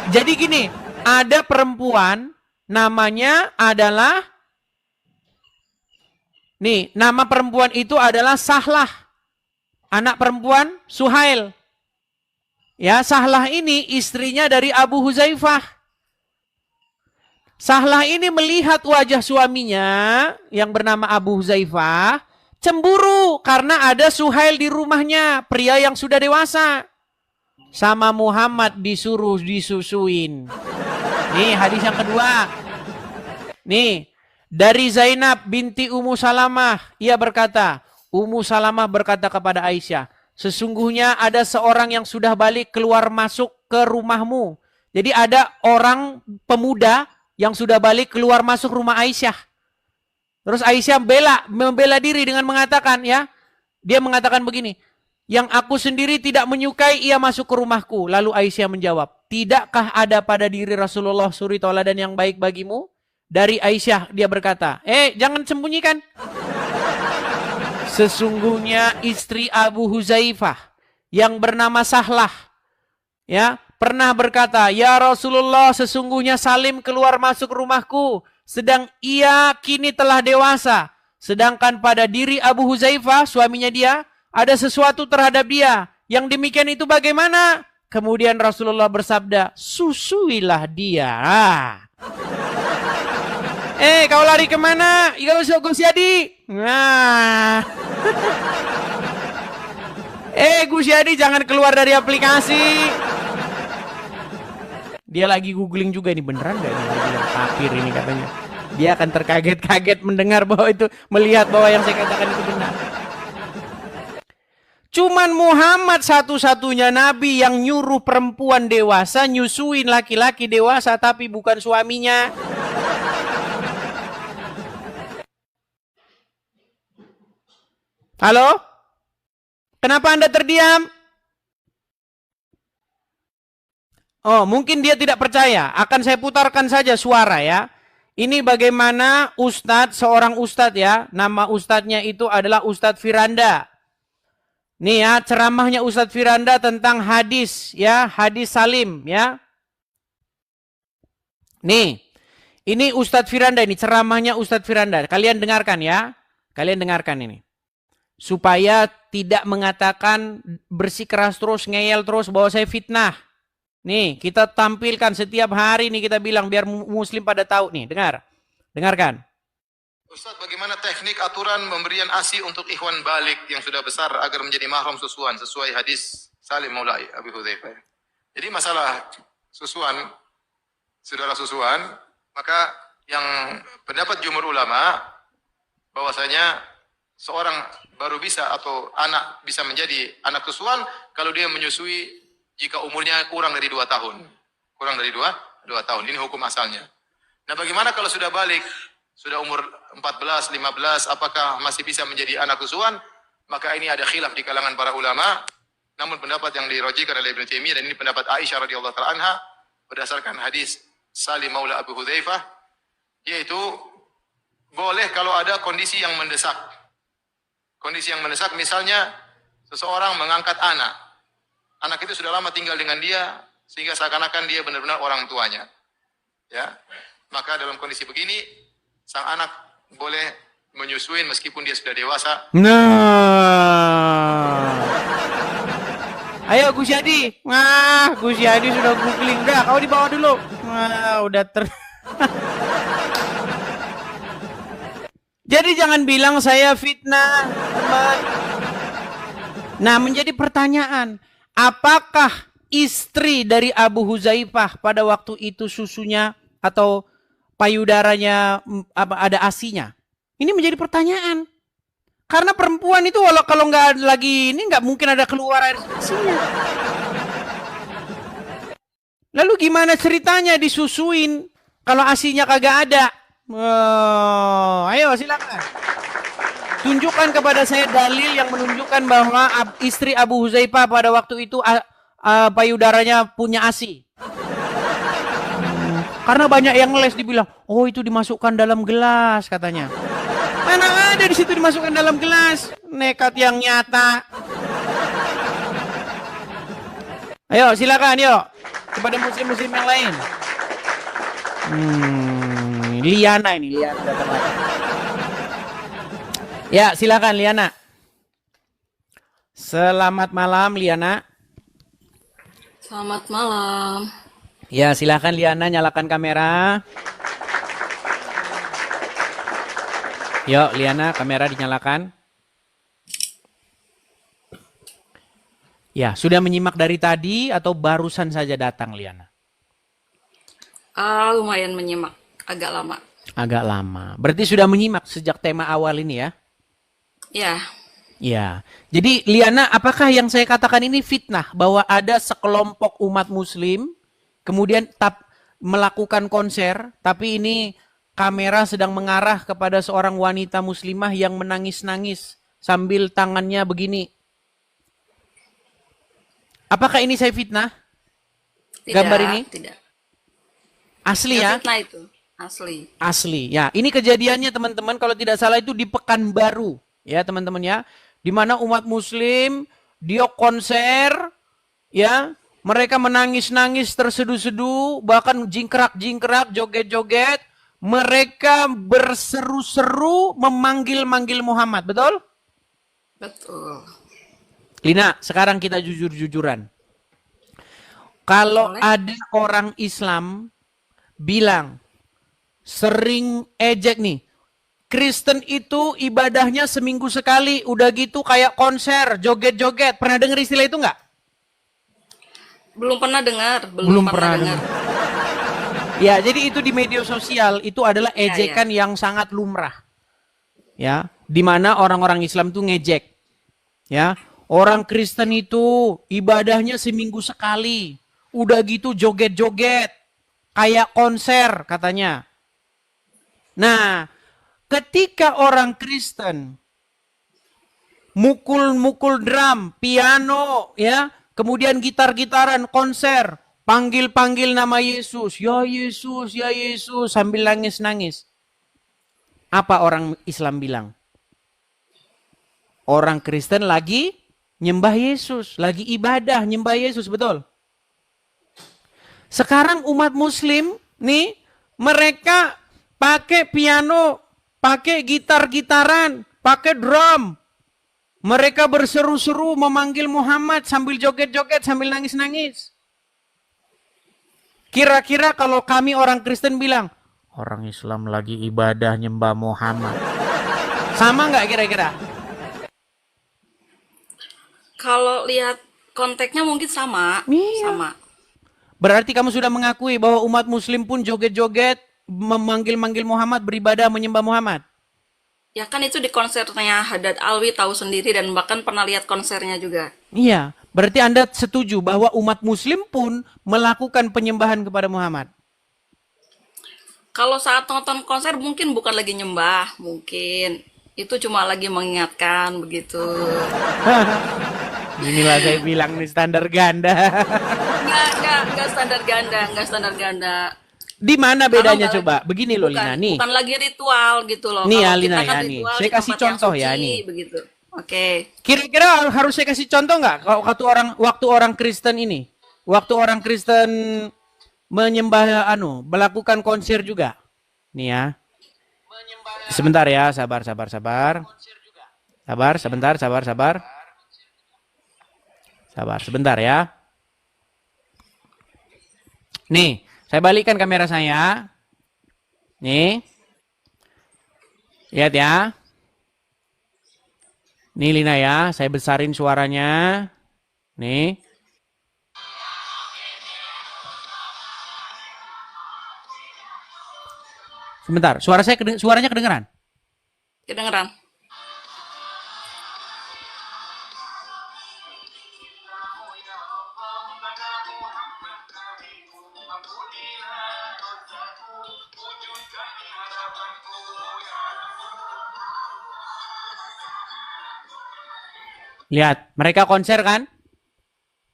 Jadi gini, ada perempuan namanya adalah, nih nama perempuan itu adalah Sahlah. Anak perempuan Suhail. Ya, Sahlah ini istrinya dari Abu Huzaifah. Sahlah ini melihat wajah suaminya yang bernama Abu Huzaifah, cemburu karena ada Suhail di rumahnya, pria yang sudah dewasa. Sama Muhammad disuruh disusuin. Nih hadis yang kedua. Nih, dari Zainab binti Ummu Salamah, ia berkata, Ummu Salamah berkata kepada Aisyah, sesungguhnya ada seorang yang sudah balik keluar masuk ke rumahmu. Jadi ada orang pemuda yang sudah balik keluar masuk rumah Aisyah. Terus Aisyah membela diri dengan mengatakan, ya, dia mengatakan begini, yang aku sendiri tidak menyukai ia masuk ke rumahku. Lalu Aisyah menjawab, tidakkah ada pada diri Rasulullah suri tauladan yang baik bagimu? Dari Aisyah dia berkata, jangan sembunyikan. Sesungguhnya istri Abu Huzaifah yang bernama Sahlah, ya, pernah berkata, ya Rasulullah, sesungguhnya Salim keluar masuk rumahku, sedang ia kini telah dewasa. Sedangkan pada diri Abu Huzaifah, suaminya dia, ada sesuatu terhadap dia. Yang demikian itu bagaimana? Kemudian Rasulullah bersabda, susuilah dia. Kau lari kemana? Ika usuk Gus Yadi. Nah. Gus Yadi jangan keluar dari aplikasi. Dia lagi googling juga, ini beneran gak ini? Dia bilang kafir ini katanya. Dia akan terkaget-kaget mendengar bahwa itu, melihat bahwa yang saya katakan itu benar. Cuman Muhammad satu-satunya nabi yang nyuruh perempuan dewasa nyusuin laki-laki dewasa, tapi bukan suaminya. Halo? Kenapa Anda terdiam? Oh, mungkin dia tidak percaya. Akan saya putarkan saja suara ya. Ini bagaimana ustadz, seorang ustadz ya. Nama ustadznya itu adalah Ustadz Firanda. Nih ya, ceramahnya Ustadz Firanda tentang hadis ya, hadis Salim ya. Nih, ini Ustadz Firanda, ini ceramahnya Ustadz Firanda. Kalian dengarkan ya. Kalian dengarkan ini. Supaya tidak mengatakan bersikeras terus, ngeyel terus bahwa saya fitnah. Nih, kita tampilkan setiap hari nih, kita bilang biar muslim pada tahu nih. Dengarkan. Ustaz, bagaimana teknik aturan pemberian ASI untuk ikhwan balik yang sudah besar agar menjadi mahram susuan sesuai hadis Salim Maula Abi Hudzaifah? Jadi masalah susuan, saudara susuan, maka yang pendapat jumhur ulama bahwasanya seorang baru bisa atau anak bisa menjadi anak susuan kalau dia menyusui jika umurnya kurang dari 2 tahun. Kurang dari 2 tahun. Ini hukum asalnya. Nah, bagaimana kalau sudah balik, sudah umur 14, 15, apakah masih bisa menjadi anak susuan? Maka ini ada khilaf di kalangan para ulama. Namun pendapat yang dirojikan oleh Ibnu Taimiyah, dan ini pendapat Aisyah radhiyallahu taala anha berdasarkan hadis Salim Maula Abu Hudzaifah, yaitu boleh kalau ada kondisi yang mendesak. Kondisi yang mendesak, misalnya seseorang mengangkat anak. Anak itu sudah lama tinggal dengan dia sehingga seakan-akan dia benar-benar orang tuanya. Ya. Maka dalam kondisi begini sang anak boleh menyusuin meskipun dia sudah dewasa. Nah. Ayo Gus Yadi. Wah, Gus Yadi sudah googling. Udah, kau dibawa dulu. Wah, udah Jadi jangan bilang saya fitnah, teman. Nah, menjadi pertanyaan, apakah istri dari Abu Huzaifah pada waktu itu susunya atau payudaranya ada asinya? Ini menjadi pertanyaan. Karena perempuan itu kalau nggak lagi ini nggak mungkin ada keluar air asinya. Lalu gimana ceritanya disusuin kalau asinya kagak ada? Ayo silakan. Tunjukkan kepada saya dalil yang menunjukkan bahwa istri Abu Hudzaifah pada waktu itu payudaranya punya ASI. Karena banyak yang ngeles dibilang, oh itu dimasukkan dalam gelas katanya. Mana ada di situ dimasukkan dalam gelas? Nekat yang nyata. Ayo silakan yuk kepada muslim-muslim yang lain. Liana datang lagi. Ya silakan Liana. Selamat malam Liana. Selamat malam. Ya silakan Liana nyalakan kamera. Yuk Liana kamera dinyalakan. Ya sudah menyimak dari tadi atau barusan saja datang Liana? Lumayan menyimak, agak lama. Agak lama. Berarti sudah menyimak sejak tema awal ini ya? Ya, Ya. Jadi Liana, apakah yang saya katakan ini fitnah bahwa ada sekelompok umat muslim kemudian melakukan konser, tapi ini kamera sedang mengarah kepada seorang wanita muslimah yang menangis-nangis sambil tangannya begini. Apakah ini saya fitnah? tidak, Gambar ini? tidak. Asli ya? Fitnah itu, asli. Asli. Ya, ini kejadiannya teman-teman kalau tidak salah itu di Pekanbaru. Ya, teman-teman ya. Di mana umat muslim dia konser ya, mereka menangis-nangis terseduh-seduh, bahkan jingkrak-jingkrak, joget-joget, mereka berseru-seru memanggil-manggil Muhammad, betul? Betul. Lina, sekarang kita jujur-jujuran. Kalau Boleh. ada orang Islam bilang sering ejek nih, Kristen itu ibadahnya seminggu sekali, udah gitu kayak konser, joget-joget. Pernah dengar istilah itu nggak? Belum pernah dengar, Belum pernah dengar. Ya, jadi itu di media sosial itu adalah ejekan yang sangat lumrah. Ya, di mana orang-orang Islam tuh ngejek. Ya, orang Kristen itu ibadahnya seminggu sekali, udah gitu joget-joget, kayak konser katanya. Nah, ketika orang Kristen mukul-mukul drum, piano, ya, kemudian gitar-gitaran, konser, panggil-panggil nama Yesus, ya Yesus, sambil nangis-nangis. Apa orang Islam bilang? Orang Kristen lagi nyembah Yesus, lagi ibadah nyembah Yesus, betul? Sekarang umat Muslim nih, mereka pakai piano, pakai gitar-gitaran, pakai drum. Mereka berseru-seru memanggil Muhammad sambil joget-joget, sambil nangis-nangis. Kira-kira kalau kami orang Kristen bilang, orang Islam lagi ibadah nyembah Muhammad. Sama nggak kira-kira? Kalau lihat konteksnya mungkin sama. Iya. Sama. Berarti kamu sudah mengakui bahwa umat Muslim pun joget-joget, memanggil-manggil Muhammad, beribadah, menyembah Muhammad. Ya kan itu di konsernya Haddad Alwi, tahu sendiri, dan bahkan pernah lihat konsernya juga. Iya, berarti Anda setuju bahwa umat Muslim pun melakukan penyembahan kepada Muhammad. Kalau saat nonton konser mungkin bukan lagi nyembah, mungkin. Itu cuma lagi mengingatkan begitu. Inilah saya bilang nih standar ganda. Enggak standar ganda. Di mana bedanya Kalau coba? Begini loh Lina, nih. Bukan lagi ritual gitu loh. Nih ya Kalau Lina kita kan ya nih. ritual Saya di kasih tempat yang contoh ya suci, nih. begitu. Oke. Kira-kira harus saya kasih contoh nggak? Kalau waktu orang Kristen ini, waktu orang Kristen menyembah melakukan konser juga. Nih ya. Sebentar ya, sabar. Sabar sebentar ya. Nih, saya balikkan kamera saya. Nih. Lihat ya. Nih Lina ya, saya besarin suaranya. Nih. Sebentar, suaranya kedengeran? Kedengeran. Lihat, mereka konser kan?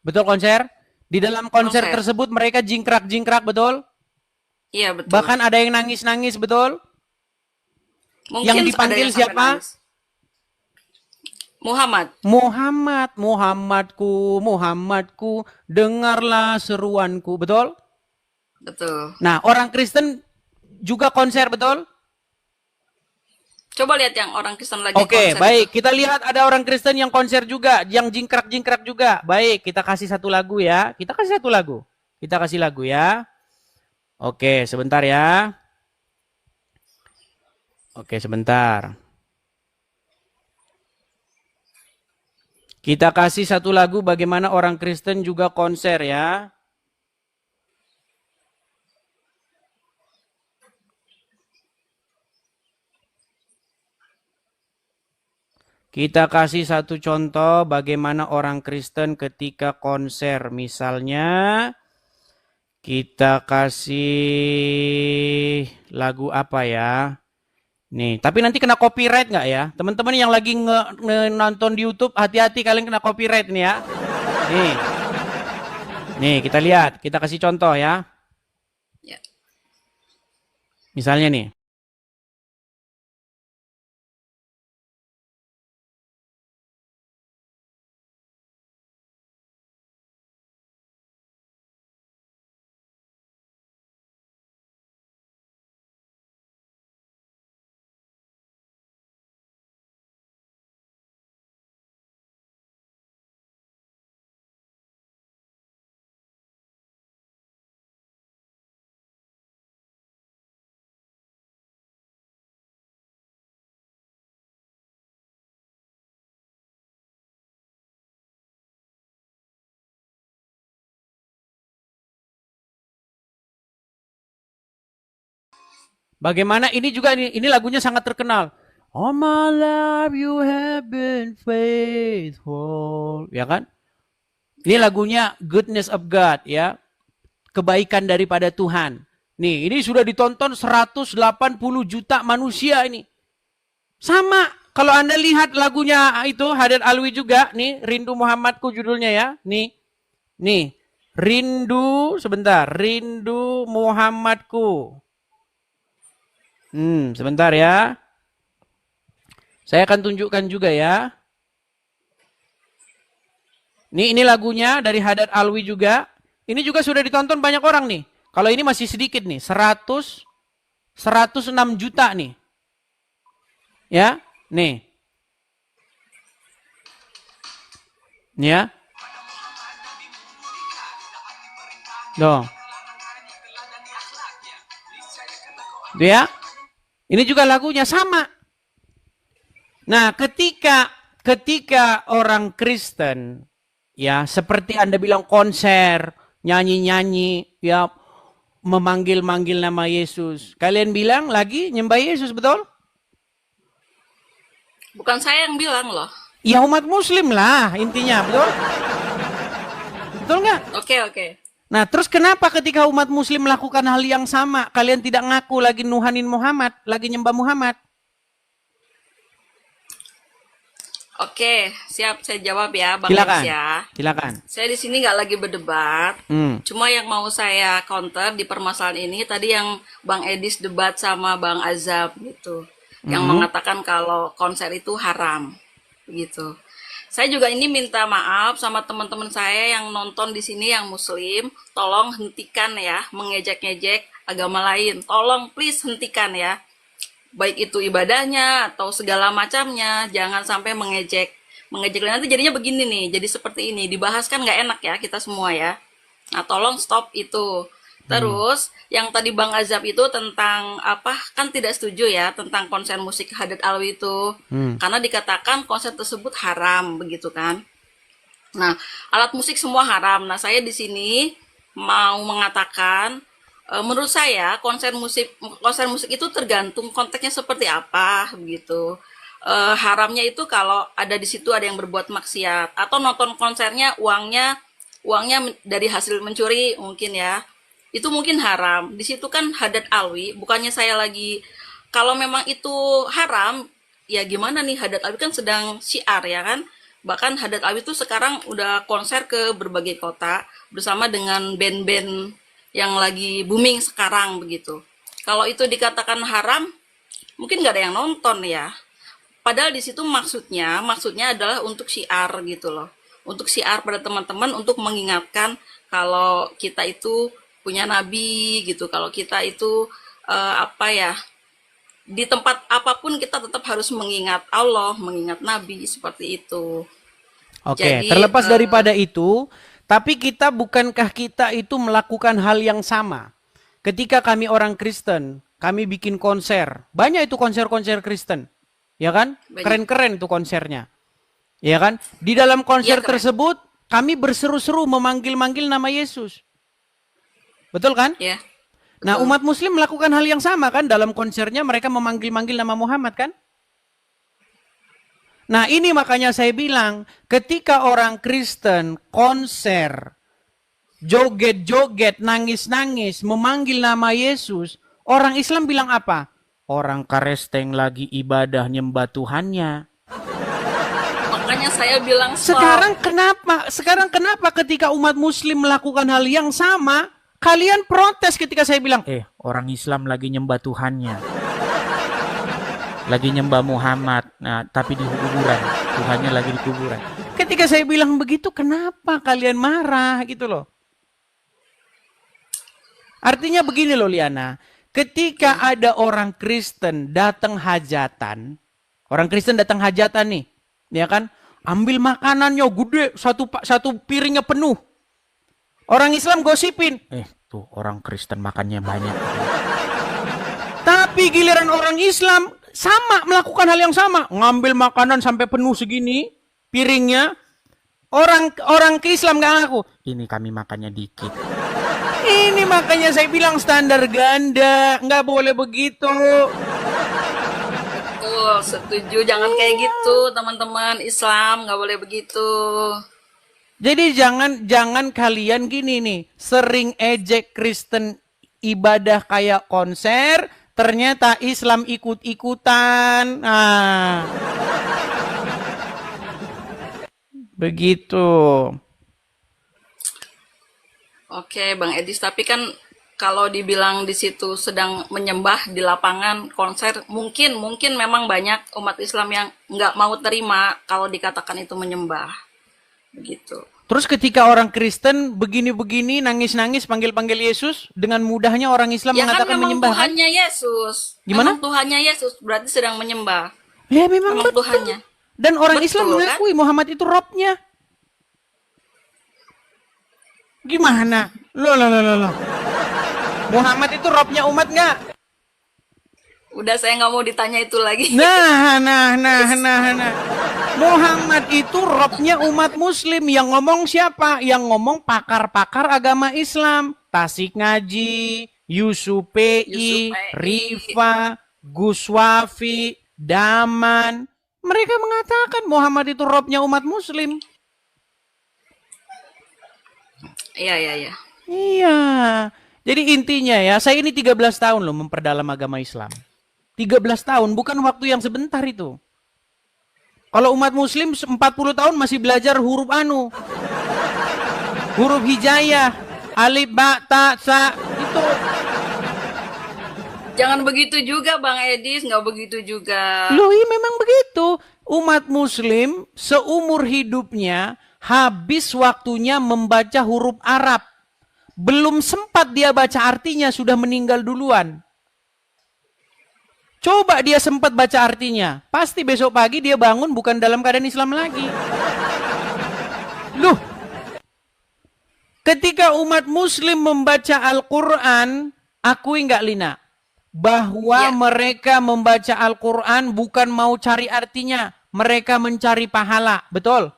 Betul konser? Di dalam konser Konser. tersebut mereka jingkrak-jingkrak, betul? Iya, betul. Bahkan ada yang nangis-nangis, betul? Mungkin Yang ada dipanggil yang sampai siapa? nangis. Muhammad. Muhammad, Muhammadku, Muhammadku, dengarlah seruanku, betul? Betul. Nah, orang Kristen juga konser, betul? Coba lihat yang orang Kristen lagi Oke, konser baik. itu. Kita lihat ada orang Kristen yang konser juga, yang jingkrak-jingkrak juga. Baik, kita kasih satu lagu ya. Kita kasih satu lagu. Kita kasih lagu ya. Oke, sebentar ya. Oke, sebentar. Kita kasih satu lagu bagaimana orang Kristen juga konser ya. Kita kasih satu contoh bagaimana orang Kristen ketika konser. Misalnya kita kasih lagu apa ya? Nih, tapi nanti kena copyright nggak ya? Teman-teman yang lagi nonton di YouTube, hati-hati kalian kena copyright nih ya. Nih. Nih, kita lihat. Kita kasih contoh ya. Ya. Misalnya nih. Bagaimana ini juga ini lagunya sangat terkenal. All my life you have been faithful, ya kan? Ini lagunya Goodness of God ya. Kebaikan daripada Tuhan. Nih, ini sudah ditonton 180 juta manusia ini. Sama, kalau Anda lihat lagunya itu Haddad Alwi juga, nih, Rindu Muhammadku judulnya ya. Nih, Rindu, sebentar, Rindu Muhammadku. Sebentar ya. Saya akan tunjukkan juga ya. Ini lagunya dari Haddad Alwi juga. Ini juga sudah ditonton banyak orang nih. Kalau106 juta nih. Ya, nih. Nih ya. Dong. Ya. Ini juga lagunya sama. Nah, ketika orang Kristen ya, seperti Anda bilang konser, nyanyi-nyanyi, ya memanggil-manggil nama Yesus. Kalian bilang lagi nyembah Yesus, betul? Bukan saya yang bilang loh. Ya umat muslim lah intinya, betul? Betul nggak? Oke. Nah, terus kenapa ketika umat muslim melakukan hal yang sama, kalian tidak ngaku lagi nuhanin Muhammad, lagi nyembah Muhammad? Oke, siap saya jawab ya, Bang Silakan. Lex ya. Silakan. Saya di sini nggak lagi berdebat. Cuma yang mau saya counter di permasalahan ini tadi yang Bang Edis debat sama Bang Azab gitu, yang mengatakan kalau konser itu haram, gitu. Saya juga ini minta maaf sama teman-teman saya yang nonton di sini yang Muslim, tolong hentikan ya mengejek-ngejek agama lain. Tolong please hentikan ya. Baik itu ibadahnya atau segala macamnya, jangan sampai mengejek nanti jadinya begini nih, jadi seperti ini dibahas kan nggak enak ya kita semua ya. Nah tolong stop itu. Terus yang tadi Bang Azab itu tentang apa, kan tidak setuju ya tentang konser musik Haddad Alwi itu, karena dikatakan konser tersebut haram begitu kan. Nah alat musik semua haram. Nah saya di sini mau mengatakan menurut saya konser musik itu tergantung konteksnya seperti apa begitu. Haramnya itu kalau ada di situ ada yang berbuat maksiat atau nonton konsernya uangnya dari hasil mencuri mungkin ya, itu mungkin haram. Di situ kan Haddad Alwi, bukannya saya lagi kalau memang itu haram, ya gimana nih, Hadat Alwi kan sedang syiar ya kan. Bahkan Hadat Alwi itu sekarang udah konser ke berbagai kota bersama dengan band-band yang lagi booming sekarang begitu. Kalau itu dikatakan haram, mungkin nggak ada yang nonton ya. Padahal di situ maksudnya adalah untuk syiar gitu loh. Untuk syiar pada teman-teman, untuk mengingatkan kalau kita itu punya nabi gitu. Kalau kita itu di tempat apapun kita tetap harus mengingat Allah, mengingat nabi, seperti itu. Oke, Jadi, terlepas daripada itu, tapi bukankah kita itu melakukan hal yang sama? Ketika kami orang Kristen, kami bikin konser. Banyak itu konser-konser Kristen. Ya kan? Banyak. Keren-keren itu konsernya. Ya kan? Di dalam konser Iya, keren. tersebut, kami berseru-seru memanggil-manggil nama Yesus. Betul kan? Ya, Nah, umat muslim melakukan hal yang sama kan? Dalam konsernya mereka memanggil-manggil nama Muhammad kan? Nah, ini makanya saya bilang, ketika orang Kristen konser, joget-joget, nangis-nangis, memanggil nama Yesus, orang Islam bilang apa? Orang Karesteng lagi ibadah nyembah Tuhannya. makanya saya bilang stop. Sekarang kenapa ketika umat muslim melakukan hal yang sama, kalian protes ketika saya bilang, orang Islam lagi nyembah Tuhannya. Lagi nyembah Muhammad, nah tapi di kuburan, Tuhannya lagi di kuburan. Ketika saya bilang begitu, kenapa kalian marah gitu loh? Artinya begini loh Liana, ketika ada orang Kristen datang hajatan, orang Kristen datang hajatan nih, ya kan, ambil makanannya gede, satu piringnya penuh. Orang Islam gosipin, tuh orang Kristen makannya banyak. Tapi giliran orang Islam sama melakukan hal yang sama, ngambil makanan sampai penuh segini piringnya. Orang ke Islam nggak ngaku. Ini kami makannya dikit. Ini makanya saya bilang standar ganda, nggak boleh begitu. Betul, setuju. Jangan kayak gitu, teman-teman Islam, nggak boleh begitu. Jadi jangan kalian gini nih, sering ejek Kristen ibadah kayak konser, ternyata Islam ikut-ikutan. Nah, begitu. Oke, Bang Edis, tapi kan kalau dibilang di situ sedang menyembah di lapangan konser, mungkin memang banyak umat Islam yang nggak mau terima kalau dikatakan itu menyembah. Begitu. Terus ketika orang Kristen begini-begini, nangis-nangis, panggil-panggil Yesus, dengan mudahnya orang Islam Ya kan mengatakan memang menyembah. Tuhannya Yesus. Gimana? Memang Tuhannya Yesus, berarti sedang menyembah. Ya memang betul. Tuhannya. Dan orang Betul, Islam kan? mengakui Muhammad itu Robnya. Gimana? Loh. Muhammad itu Robnya umat nggak? Udah, saya nggak mau ditanya itu lagi. Nah. Muhammad itu Robnya umat muslim. Yang ngomong siapa? Yang ngomong pakar-pakar agama Islam. Tasik Ngaji, Yusuf PI, Rifa, Gus Wafi, Daman. Mereka mengatakan Muhammad itu Robnya umat muslim. Iya. Iya. Jadi intinya ya, saya ini 13 tahun loh memperdalam agama Islam. 13 tahun, bukan waktu yang sebentar itu. Kalau umat muslim 40 tahun masih belajar huruf huruf hijaiyah, alif, ba, ta, sa, itu. Jangan begitu juga Bang Edis, nggak begitu juga. Loh, iya memang begitu. Umat muslim seumur hidupnya habis waktunya membaca huruf Arab. Belum sempat dia baca artinya sudah meninggal duluan. Coba dia sempat baca artinya, pasti besok pagi dia bangun bukan dalam keadaan Islam lagi. Loh, ketika umat muslim membaca Al-Quran, akui nggak Lina? Bahwa mereka membaca Al-Quran bukan mau cari artinya, mereka mencari pahala, betul?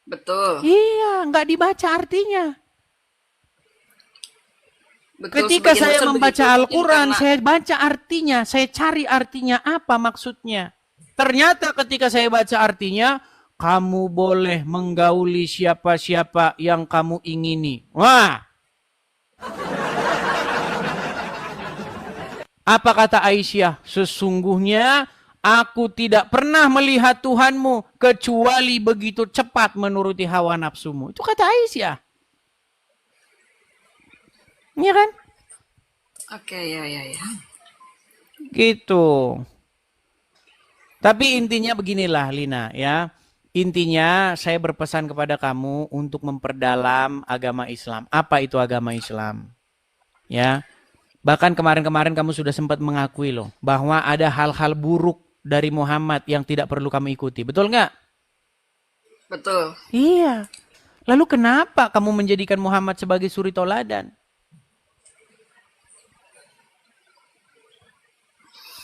Betul. Iya, nggak dibaca artinya. Betul, Ketika sebagian saya besar membaca begitu, mungkin Al-Quran, karena- saya baca artinya, saya cari artinya apa maksudnya. Ternyata ketika saya baca artinya, kamu boleh menggauli siapa-siapa yang kamu ingini. Wah. Apa kata Aisyah? Sesungguhnya aku tidak pernah melihat Tuhanmu kecuali begitu cepat menuruti hawa nafsumu. Itu kata Aisyah. Iya kan? Oke, ya. Gitu. Tapi intinya beginilah Lina ya. Intinya saya berpesan kepada kamu untuk memperdalam agama Islam. Apa itu agama Islam? Ya. Bahkan kemarin-kemarin kamu sudah sempat mengakui loh bahwa ada hal-hal buruk dari Muhammad yang tidak perlu kamu ikuti. Betul nggak? Betul. Iya. Lalu kenapa kamu menjadikan Muhammad sebagai suri toladan?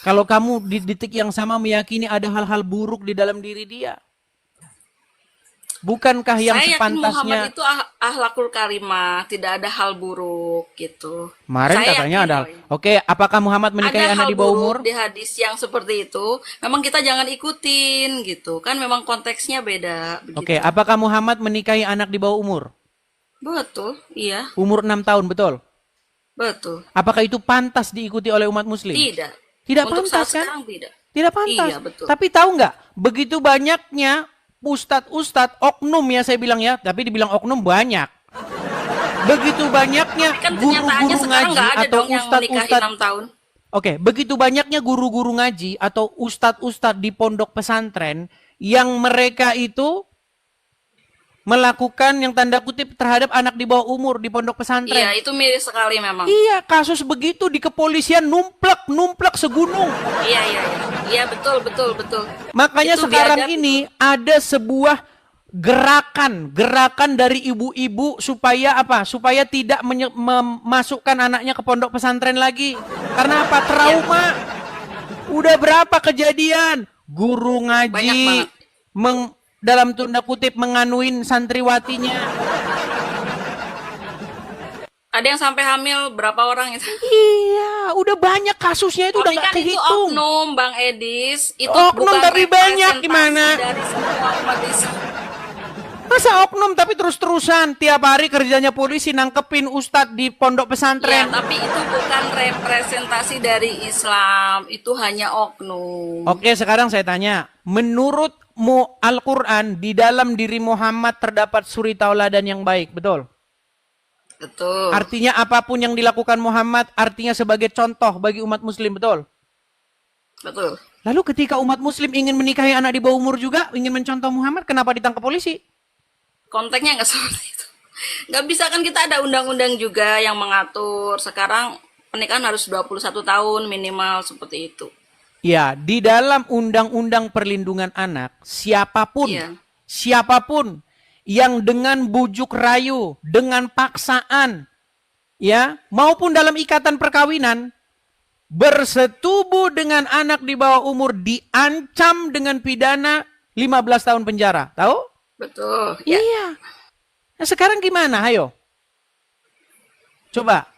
Kalau kamu di detik yang sama meyakini ada hal-hal buruk di dalam diri dia. Bukankah yang Saya yakin sepantasnya... Muhammad itu akhlakul karimah, tidak ada hal buruk gitu. Kemarin Saya katanya yakin ada... loh. Oke, apakah Muhammad menikahi Ada anak hal di bawah buruk umur? di hadis yang seperti itu. Memang kita jangan ikutin gitu. Kan memang konteksnya beda begitu. Oke, apakah Muhammad menikahi anak di bawah umur? Betul, iya, Umur 6 tahun, betul? betul. Apakah itu pantas diikuti oleh umat muslim? Tidak. Tidak Untuk pantas saat kan? sekarang tidak. Tidak pantas. Iya, betul. Tapi tahu nggak? Begitu banyaknya ustadz-ustadz oknum ya saya bilang ya. Tapi dibilang oknum banyak. Begitu banyaknya Kan kenyataannya guru-guru sekarang ngaji nggak ada atau dong yang menikahi ustadz-ustadz. 6 tahun. Oke, begitu banyaknya guru-guru ngaji atau ustadz-ustadz di pondok pesantren yang mereka itu melakukan yang tanda kutip terhadap anak di bawah umur di pondok pesantren. Iya, itu miris sekali memang. Iya, kasus begitu di kepolisian numplek segunung. Iya, betul. Makanya Itu sekarang biadab ini ada sebuah gerakan dari ibu-ibu supaya apa? Supaya tidak memasukkan anaknya ke pondok pesantren lagi. Karena apa? Trauma. Udah berapa kejadian guru ngaji Banyak dalam tanda kutip menganuin santriwatinya. Ada yang sampai hamil berapa orang itu? Iya, udah banyak kasusnya itu udah Tapi nggak kan itu kehitung. oknum, Bang Edis. Itu Oknum bukan tapi banyak representasi gimana? dari semua umat Islam. Masa oknum tapi terus-terusan tiap hari kerjanya polisi nangkepin ustadz di pondok Ya, pesantren. tapi itu bukan representasi dari Islam. Itu hanya oknum. Oke, sekarang saya tanya, menurutmu Al-Quran di dalam diri Muhammad terdapat suri tauladan yang baik, betul? Betul. Artinya apapun yang dilakukan Muhammad artinya sebagai contoh bagi umat muslim, betul? Betul. Lalu ketika umat muslim ingin menikahi anak di bawah umur juga, ingin mencontoh Muhammad, kenapa ditangkap polisi? Konteksnya nggak seperti itu. Nggak bisa kan, kita ada undang-undang juga yang mengatur. Sekarang pernikahan harus 21 tahun minimal seperti itu. Ya, di dalam undang-undang perlindungan anak, siapapun yang dengan bujuk rayu, dengan paksaan, ya, maupun dalam ikatan perkawinan, bersetubuh dengan anak di bawah umur diancam dengan pidana 15 tahun penjara. Tahu? Betul. Ya. Iya. Nah, sekarang gimana? Ayo. Coba.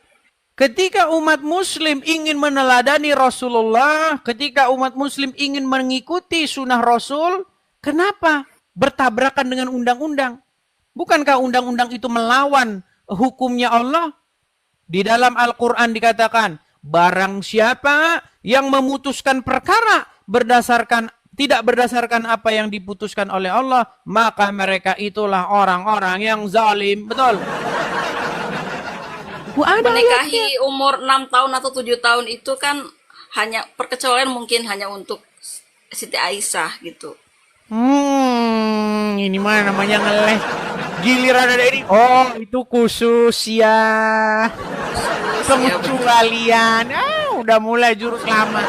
Ketika umat muslim ingin meneladani Rasulullah, ketika umat muslim ingin mengikuti sunnah Rasul, kenapa bertabrakan dengan undang-undang? Bukankah undang-undang itu melawan hukumnya Allah? Di dalam Al-Quran dikatakan, barang siapa yang memutuskan perkara tidak berdasarkan apa yang diputuskan oleh Allah, maka mereka itulah orang-orang yang zalim. Betul? Menikahi umur 6 tahun atau 7 tahun itu kan hanya perkecualian, mungkin hanya untuk Siti Aisyah gitu. Ini mana namanya ngeles. Giliran ada ini. Oh, itu khusus ya. Pengecualian. Udah mulai jurus lama.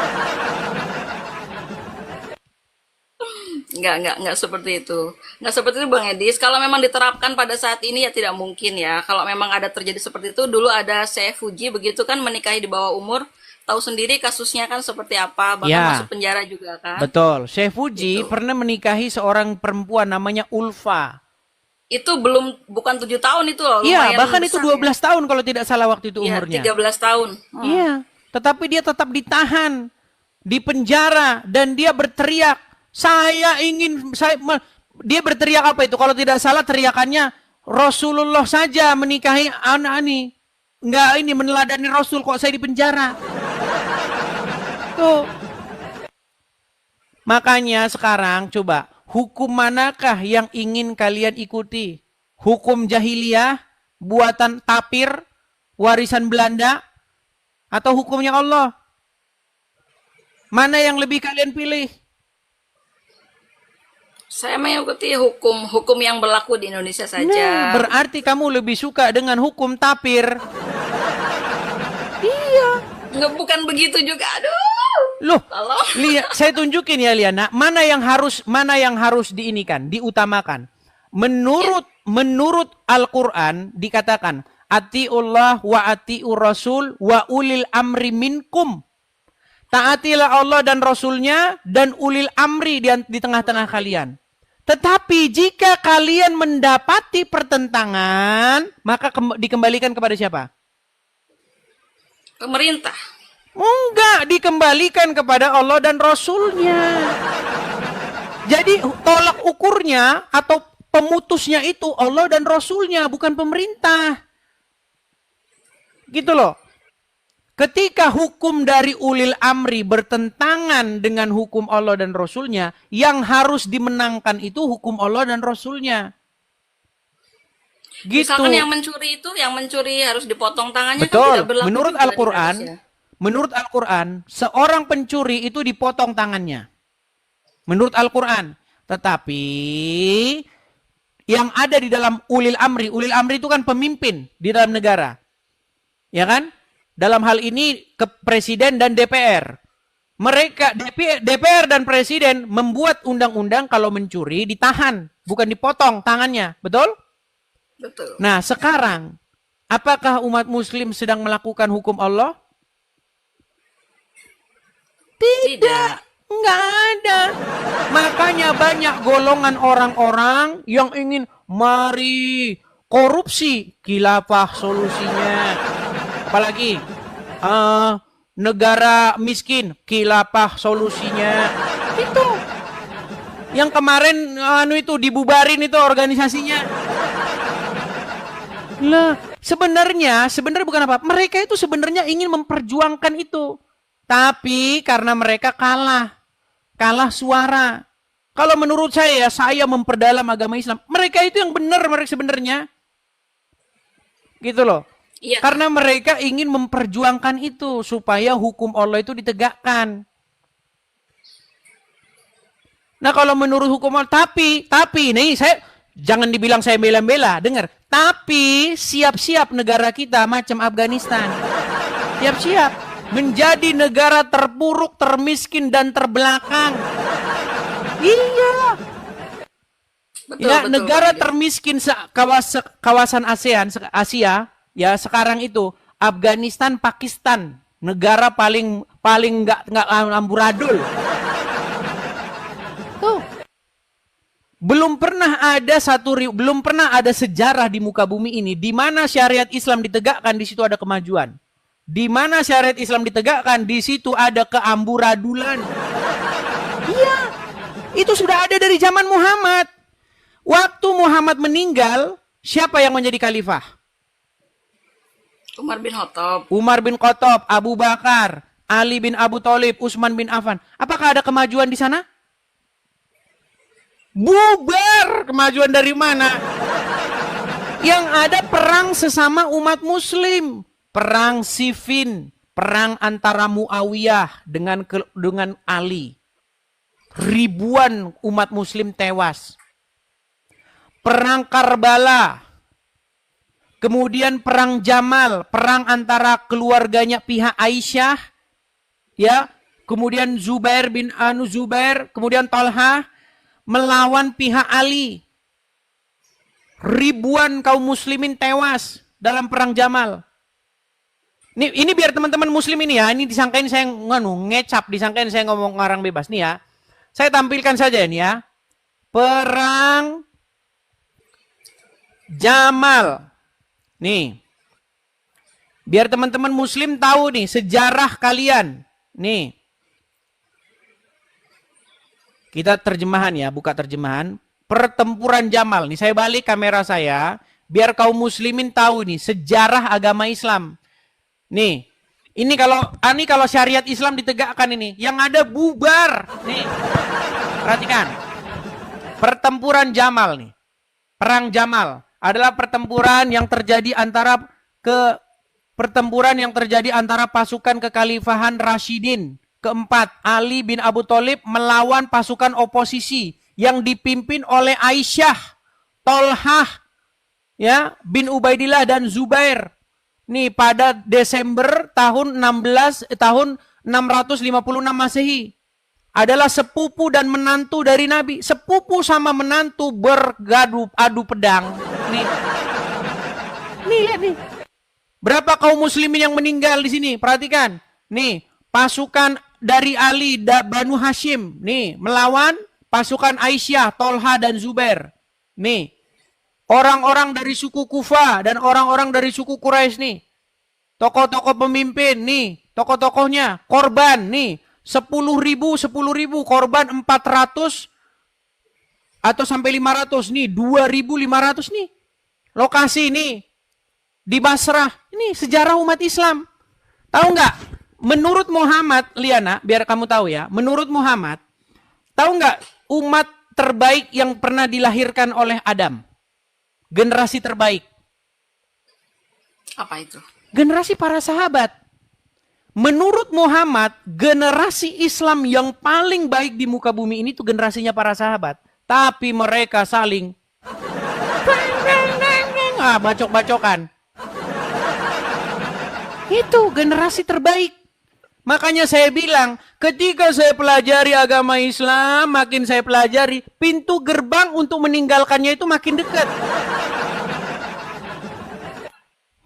Enggak seperti itu. Enggak seperti itu, Bang Edis. Kalau memang diterapkan pada saat ini ya tidak mungkin ya. Kalau memang ada terjadi seperti itu, dulu ada Syekh Fuji begitu kan, menikahi di bawah umur. Tahu sendiri kasusnya kan seperti apa, bahkan Ya. masuk penjara juga kan. Betul. Syekh Fuji Gitu. pernah menikahi seorang perempuan namanya Ulfa. Itu bukan 7 tahun itu loh. Iya, lumayan bahkan itu besar 12 tahun kalau tidak salah waktu itu ya. umurnya. 13 tahun. Iya, tetapi dia tetap ditahan di penjara dan dia berteriak, dia berteriak apa itu? Kalau tidak salah teriakannya, Rasulullah saja menikahi anak ini. Enggak ini meneladani Rasul, kok saya di penjara. Tuh. Makanya sekarang coba, hukum manakah yang ingin kalian ikuti? Hukum jahiliyah, buatan tapir, warisan Belanda, atau hukumnya Allah? Mana yang lebih kalian pilih? Saya mengikuti hukum yang berlaku di Indonesia saja. Nah, berarti kamu lebih suka dengan hukum tapir. Iya. Nggak, bukan begitu juga. Aduh. Loh, Tolong. saya tunjukin ya Liana, mana yang harus diinikan, diutamakan. Menurut Al-Qur'an dikatakan, atiullah wa atiur rasul wa ulil amri minkum. Taatilah Allah dan Rasulnya dan ulil amri di tengah-tengah kalian. Tetapi jika kalian mendapati pertentangan, maka dikembalikan kepada siapa? Pemerintah. Enggak, dikembalikan kepada Allah dan Rasulnya. Jadi tolak ukurnya atau pemutusnya itu Allah dan Rasulnya, bukan pemerintah. Gitu loh. Ketika hukum dari ulil amri bertentangan dengan hukum Allah dan Rasulnya, yang harus dimenangkan itu hukum Allah dan Rasulnya. Gitu. Misalkan yang mencuri harus dipotong tangannya. Betul. Kan tidak berlaku Menurut juga di Al-Quran, Indonesia. menurut Al-Quran, seorang pencuri itu dipotong tangannya. Menurut Al-Quran. Tetapi yang ada di dalam ulil amri itu kan pemimpin di dalam negara. Ya kan? Dalam hal ini ke presiden dan DPR. Mereka DPR dan presiden membuat undang-undang kalau mencuri ditahan, bukan dipotong tangannya. Betul? Betul. Nah, sekarang apakah umat muslim sedang melakukan hukum Allah? Tidak. Enggak ada. Makanya banyak golongan orang-orang yang ingin mari korupsi, khilafah solusinya. Apalagi negara miskin, khilafah solusinya. Itu. Yang kemarin itu dibubarin itu organisasinya. Lah, sebenarnya bukan apa. Mereka itu sebenarnya ingin memperjuangkan itu. Tapi karena mereka kalah suara. Kalau menurut saya memperdalam agama Islam. Mereka itu yang benar mereka sebenarnya. Gitu loh. Iya. Karena mereka ingin memperjuangkan itu supaya hukum Allah itu ditegakkan. Nah, kalau menurut hukum Allah, tapi nih jangan dibilang saya bela-bela, dengar. Tapi siap-siap negara kita macam Afghanistan. Siap-siap menjadi negara terpuruk, termiskin dan terbelakang. Iya. Betul, Negara termiskin kawasan Asia. Ya sekarang itu Afghanistan, Pakistan, negara paling nggak amburadul. Tuh, belum pernah ada sejarah di muka bumi ini di mana syariat Islam ditegakkan, di situ ada kemajuan. Di mana syariat Islam ditegakkan, di situ ada keamburadulan. Iya, itu sudah ada dari zaman Muhammad. Waktu Muhammad meninggal, siapa yang menjadi khalifah? Umar bin Khattab, Abu Bakar, Ali bin Abu Thalib, Utsman bin Affan. Apakah ada kemajuan di sana? Bubar. Kemajuan dari mana? Yang ada perang sesama umat muslim. Perang Siffin. Perang antara Muawiyah dengan Ali. Ribuan umat muslim tewas. Perang Karbala. Kemudian perang Jamal, perang antara keluarganya pihak Aisyah, ya, kemudian Zubair bin Zubair, kemudian Talha melawan pihak Ali. Ribuan kaum muslimin tewas dalam perang Jamal. Ini biar teman-teman muslim ini ya, ini disangkain saya ngecap, disangkain saya ngomong ngarang bebas nih ya. Saya tampilkan saja ini ya. Perang Jamal. Nih, biar teman-teman muslim tahu nih sejarah kalian. Nih, kita terjemahan ya, buka terjemahan. Pertempuran Jamal. Nih saya balik kamera saya, biar kaum muslimin tahu nih sejarah agama Islam. Nih, Ini kalau syariat Islam ditegakkan ini, yang ada bubar. Nih, perhatikan. Pertempuran Jamal nih. Perang Jamal adalah pertempuran yang terjadi antara pasukan kekhalifahan Rashidin keempat, Ali bin Abu Thalib melawan pasukan oposisi yang dipimpin oleh Aisyah, Tolhah, ya, bin Ubaidillah dan Zubair. Nih pada Desember tahun 656 Masehi. Adalah sepupu dan menantu dari Nabi. Sepupu sama menantu adu pedang. Nih lihat nih. Berapa kaum muslimin yang meninggal di sini? Perhatikan. Nih, pasukan dari Ali Banu Hashim nih melawan pasukan Aisyah, Tolha dan Zubair. Nih, orang-orang dari suku Kufa dan orang-orang dari suku Quraisy nih. Tokoh-tokoh pemimpin nih, tokoh-tokohnya korban nih. 10.000 korban 400 atau sampai 500 nih, 2.500 nih. Lokasi nih di Basrah. Ini sejarah umat Islam. Tahu nggak? Menurut Muhammad, Liana, biar kamu tahu ya. Menurut Muhammad, tahu nggak umat terbaik yang pernah dilahirkan oleh Adam? Generasi terbaik. Apa itu? Generasi para sahabat. Menurut Muhammad, generasi Islam yang paling baik di muka bumi ini tuh generasinya para sahabat. Tapi mereka saling bacok-bacokan. Itu generasi terbaik. Makanya saya bilang, ketika saya pelajari agama Islam, makin saya pelajari, pintu gerbang untuk meninggalkannya itu makin dekat.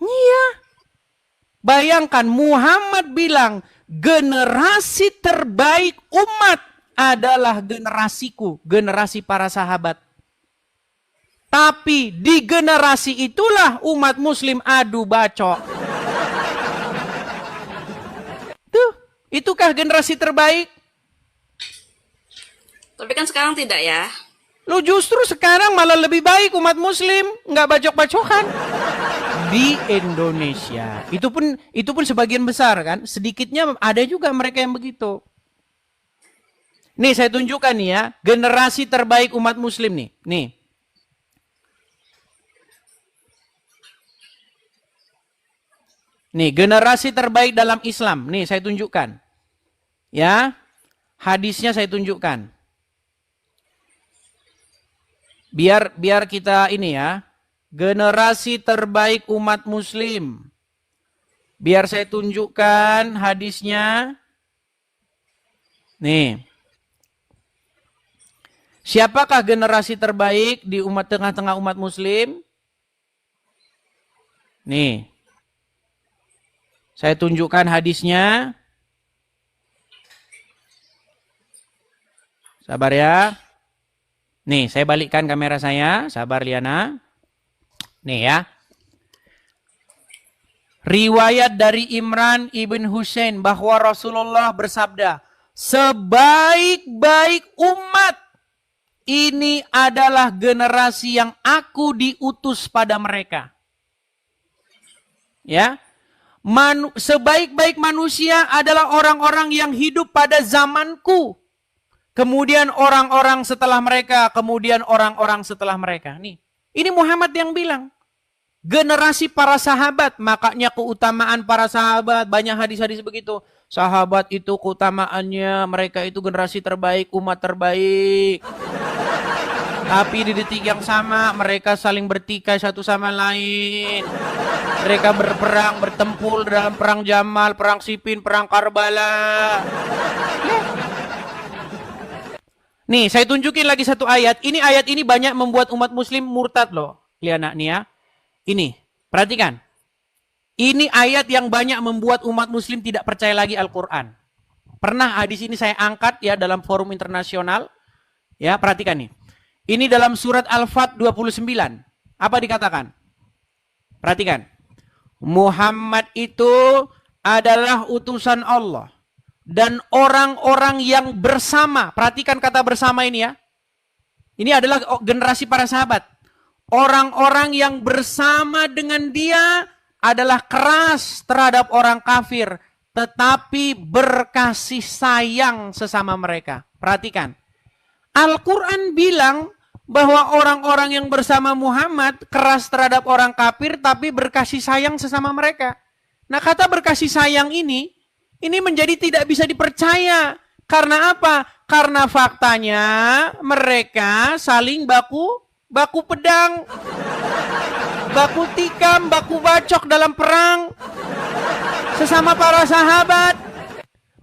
Iya. Bayangkan Muhammad bilang, generasi terbaik umat adalah generasiku, generasi para sahabat. Tapi di generasi itulah umat muslim adu bacok. Tuh, itukah generasi terbaik? Tapi kan sekarang tidak ya. Lu justru sekarang malah lebih baik umat muslim, nggak bacok-bacokan. Di Indonesia. Itu pun sebagian besar kan. Sedikitnya ada juga mereka yang begitu. Nih saya tunjukkan nih ya. Generasi terbaik umat muslim nih. Nih generasi terbaik dalam Islam. Nih saya tunjukkan. Ya. Hadisnya saya tunjukkan. Biar kita ini ya. Generasi terbaik umat muslim. Biar saya tunjukkan hadisnya. Nih. Siapakah generasi terbaik di tengah-tengah umat muslim? Nih. Saya tunjukkan hadisnya. Sabar ya. Nih, saya balikkan kamera saya. Sabar Liana. Nih ya. Riwayat dari Imran ibn Husain bahwa Rasulullah bersabda, sebaik-baik umat ini adalah generasi yang aku diutus pada mereka. Ya. Sebaik-baik manusia adalah orang-orang yang hidup pada zamanku. Kemudian orang-orang setelah mereka, kemudian orang-orang setelah mereka. Nih. Ini Muhammad yang bilang. Generasi para sahabat. Makanya keutamaan para sahabat. Banyak hadis-hadis begitu. Sahabat itu keutamaannya. Mereka itu generasi terbaik. Umat terbaik. Tapi di detik yang sama. Mereka saling bertikai satu sama lain. Mereka berperang, bertempur dalam perang Jamal. Perang Siffin, perang Karbala. Nih, saya tunjukin lagi satu ayat. Ini ayat ini banyak membuat umat muslim murtad loh. Lihat nih ya. Ini, perhatikan. Ini ayat yang banyak membuat umat muslim tidak percaya lagi Al-Quran. Pernah hadis ini saya angkat ya dalam forum internasional. Ya, perhatikan nih. Ini dalam surat Al-Fat 29. Apa dikatakan? Perhatikan. Muhammad itu adalah utusan Allah. Dan orang-orang yang bersama, perhatikan kata bersama ini ya. Ini adalah generasi para sahabat. Orang-orang yang bersama dengan dia adalah keras terhadap orang kafir. tetapi berkasih sayang sesama mereka. Perhatikan. Al-Quran bilang bahwa orang-orang yang bersama Muhammad keras terhadap orang kafir tapi berkasih sayang sesama mereka. Nah, kata berkasih sayang ini menjadi tidak bisa dipercaya. Karena apa? Karena faktanya mereka saling baku pedang, baku tikam, baku bacok dalam perang sesama para sahabat.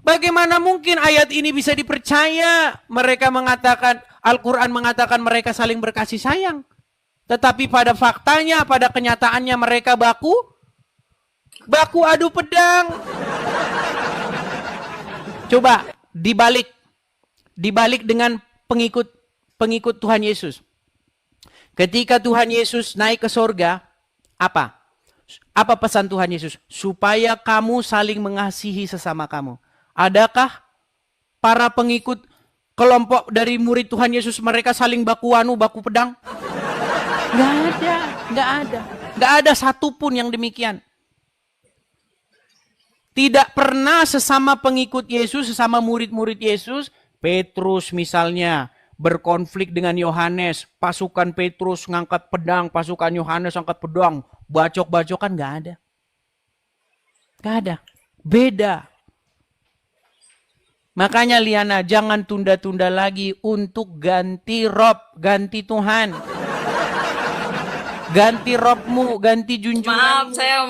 Bagaimana mungkin ayat ini bisa dipercaya? Mereka mengatakan, Al-Quran mengatakan mereka saling berkasih sayang. Tetapi pada faktanya, pada kenyataannya mereka baku adu pedang. Coba dibalik dengan pengikut Tuhan Yesus. Ketika Tuhan Yesus naik ke sorga, apa pesan Tuhan Yesus? Supaya kamu saling mengasihi sesama kamu. Adakah para pengikut kelompok dari murid Tuhan Yesus mereka saling baku pedang? Nggak ada satupun yang demikian. Tidak pernah sesama pengikut Yesus, sesama murid-murid Yesus, Petrus misalnya berkonflik dengan Yohanes, pasukan Petrus ngangkat pedang, pasukan Yohanes angkat pedang, bacok-bacokan, nggak ada. Beda. Makanya Liana, jangan tunda-tunda lagi untuk ganti rob, ganti Tuhan. Ganti robmu, ganti junjungan. Maaf, saya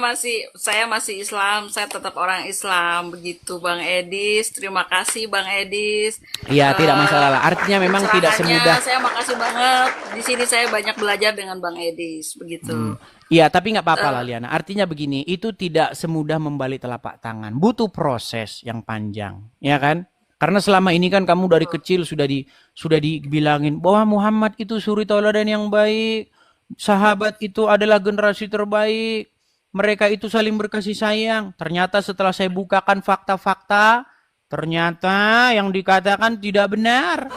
masih Islam, saya tetap orang Islam, begitu Bang Edis. Terima kasih Bang Edis. Iya, tidak masalah. Artinya memang tidak semudah. Saya makasih banget. Di sini saya banyak belajar dengan Bang Edis, begitu. Iya, tapi nggak apa-apa lah Liana. Artinya begini, itu tidak semudah membalik telapak tangan. Butuh proses yang panjang, ya kan? Karena selama ini kan kamu dari kecil sudah dibilangin bahwa Muhammad itu suri tauladan yang baik. Sahabat itu adalah generasi terbaik. Mereka itu saling berkasih sayang. Ternyata setelah saya bukakan fakta-fakta, ternyata yang dikatakan tidak benar.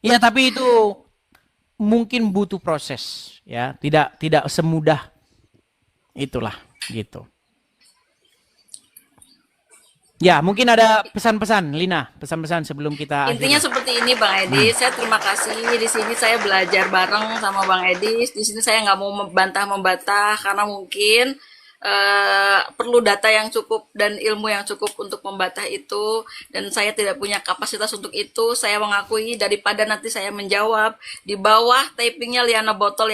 Ya, tapi itu mungkin butuh proses, ya. Tidak semudah itulah, gitu. Ya, mungkin ada pesan-pesan, Lina, pesan-pesan sebelum kita intinya akhiri. seperti ini Bang Edis. Saya terima kasih di sini saya belajar bareng sama Bang Edis. Di sini saya nggak mau membantah karena mungkin perlu data yang cukup dan ilmu yang cukup untuk membantah itu, dan saya tidak punya kapasitas untuk itu. Saya mengakui daripada nanti saya menjawab di bawah typingnya Liana Botol,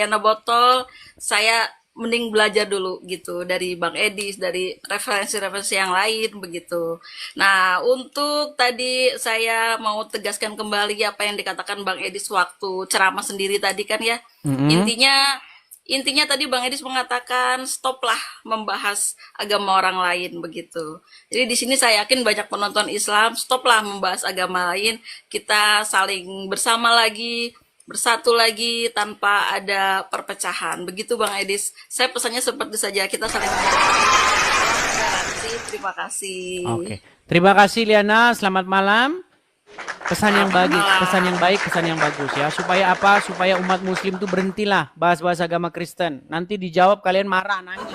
saya mending belajar dulu gitu dari Bang Edis, dari referensi-referensi yang lain begitu. Nah, untuk tadi saya mau tegaskan kembali apa yang dikatakan Bang Edis waktu ceramah sendiri tadi kan ya. Intinya tadi Bang Edis mengatakan stoplah membahas agama orang lain begitu. Jadi di sini saya yakin banyak penonton Islam, stoplah membahas agama lain, kita saling bersama lagi, bersatu lagi tanpa ada perpecahan. Begitu Bang Edis. Saya pesannya seperti saja, kita saling terima kasih. Oke. Terima kasih Liana, selamat malam. Pesan yang baik, pesan yang bagus ya. Supaya apa? Supaya umat muslim tuh berhentilah bahas-bahas agama Kristen. Nanti dijawab kalian marah, nangis,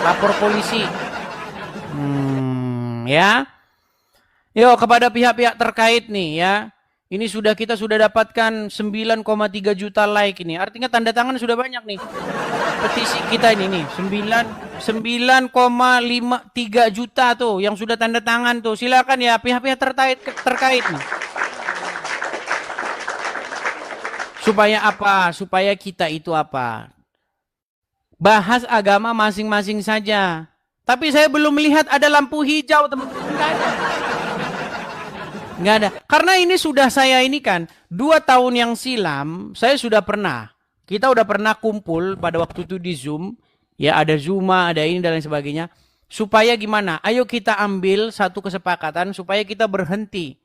lapor polisi. Ya. Yo, kepada pihak-pihak terkait nih ya. Ini kita sudah dapatkan 9,3 juta like ini. Artinya tanda tangan sudah banyak nih. Petisi kita ini nih 9,53 juta tuh yang sudah tanda tangan tuh. Silakan ya pihak-pihak terkait nih. Supaya apa? Supaya kita itu apa? Bahas agama masing-masing saja. Tapi saya belum melihat ada lampu hijau, teman-teman. Nggak ada. Karena ini sudah saya ini kan 2 tahun yang silam saya kita udah pernah kumpul pada waktu itu di Zoom, ya ada Zuma, ada ini dan lain sebagainya. Supaya gimana? Ayo kita ambil satu kesepakatan supaya kita berhenti.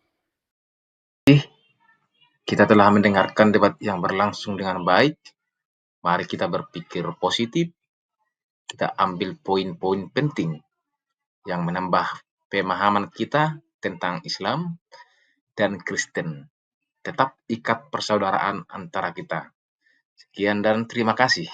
Kita telah mendengarkan debat yang berlangsung dengan baik. Mari kita berpikir positif. Kita ambil poin-poin penting yang menambah pemahaman kita tentang Islam dan Kristen. Tetap ikat persaudaraan antara kita. Sekian dan terima kasih.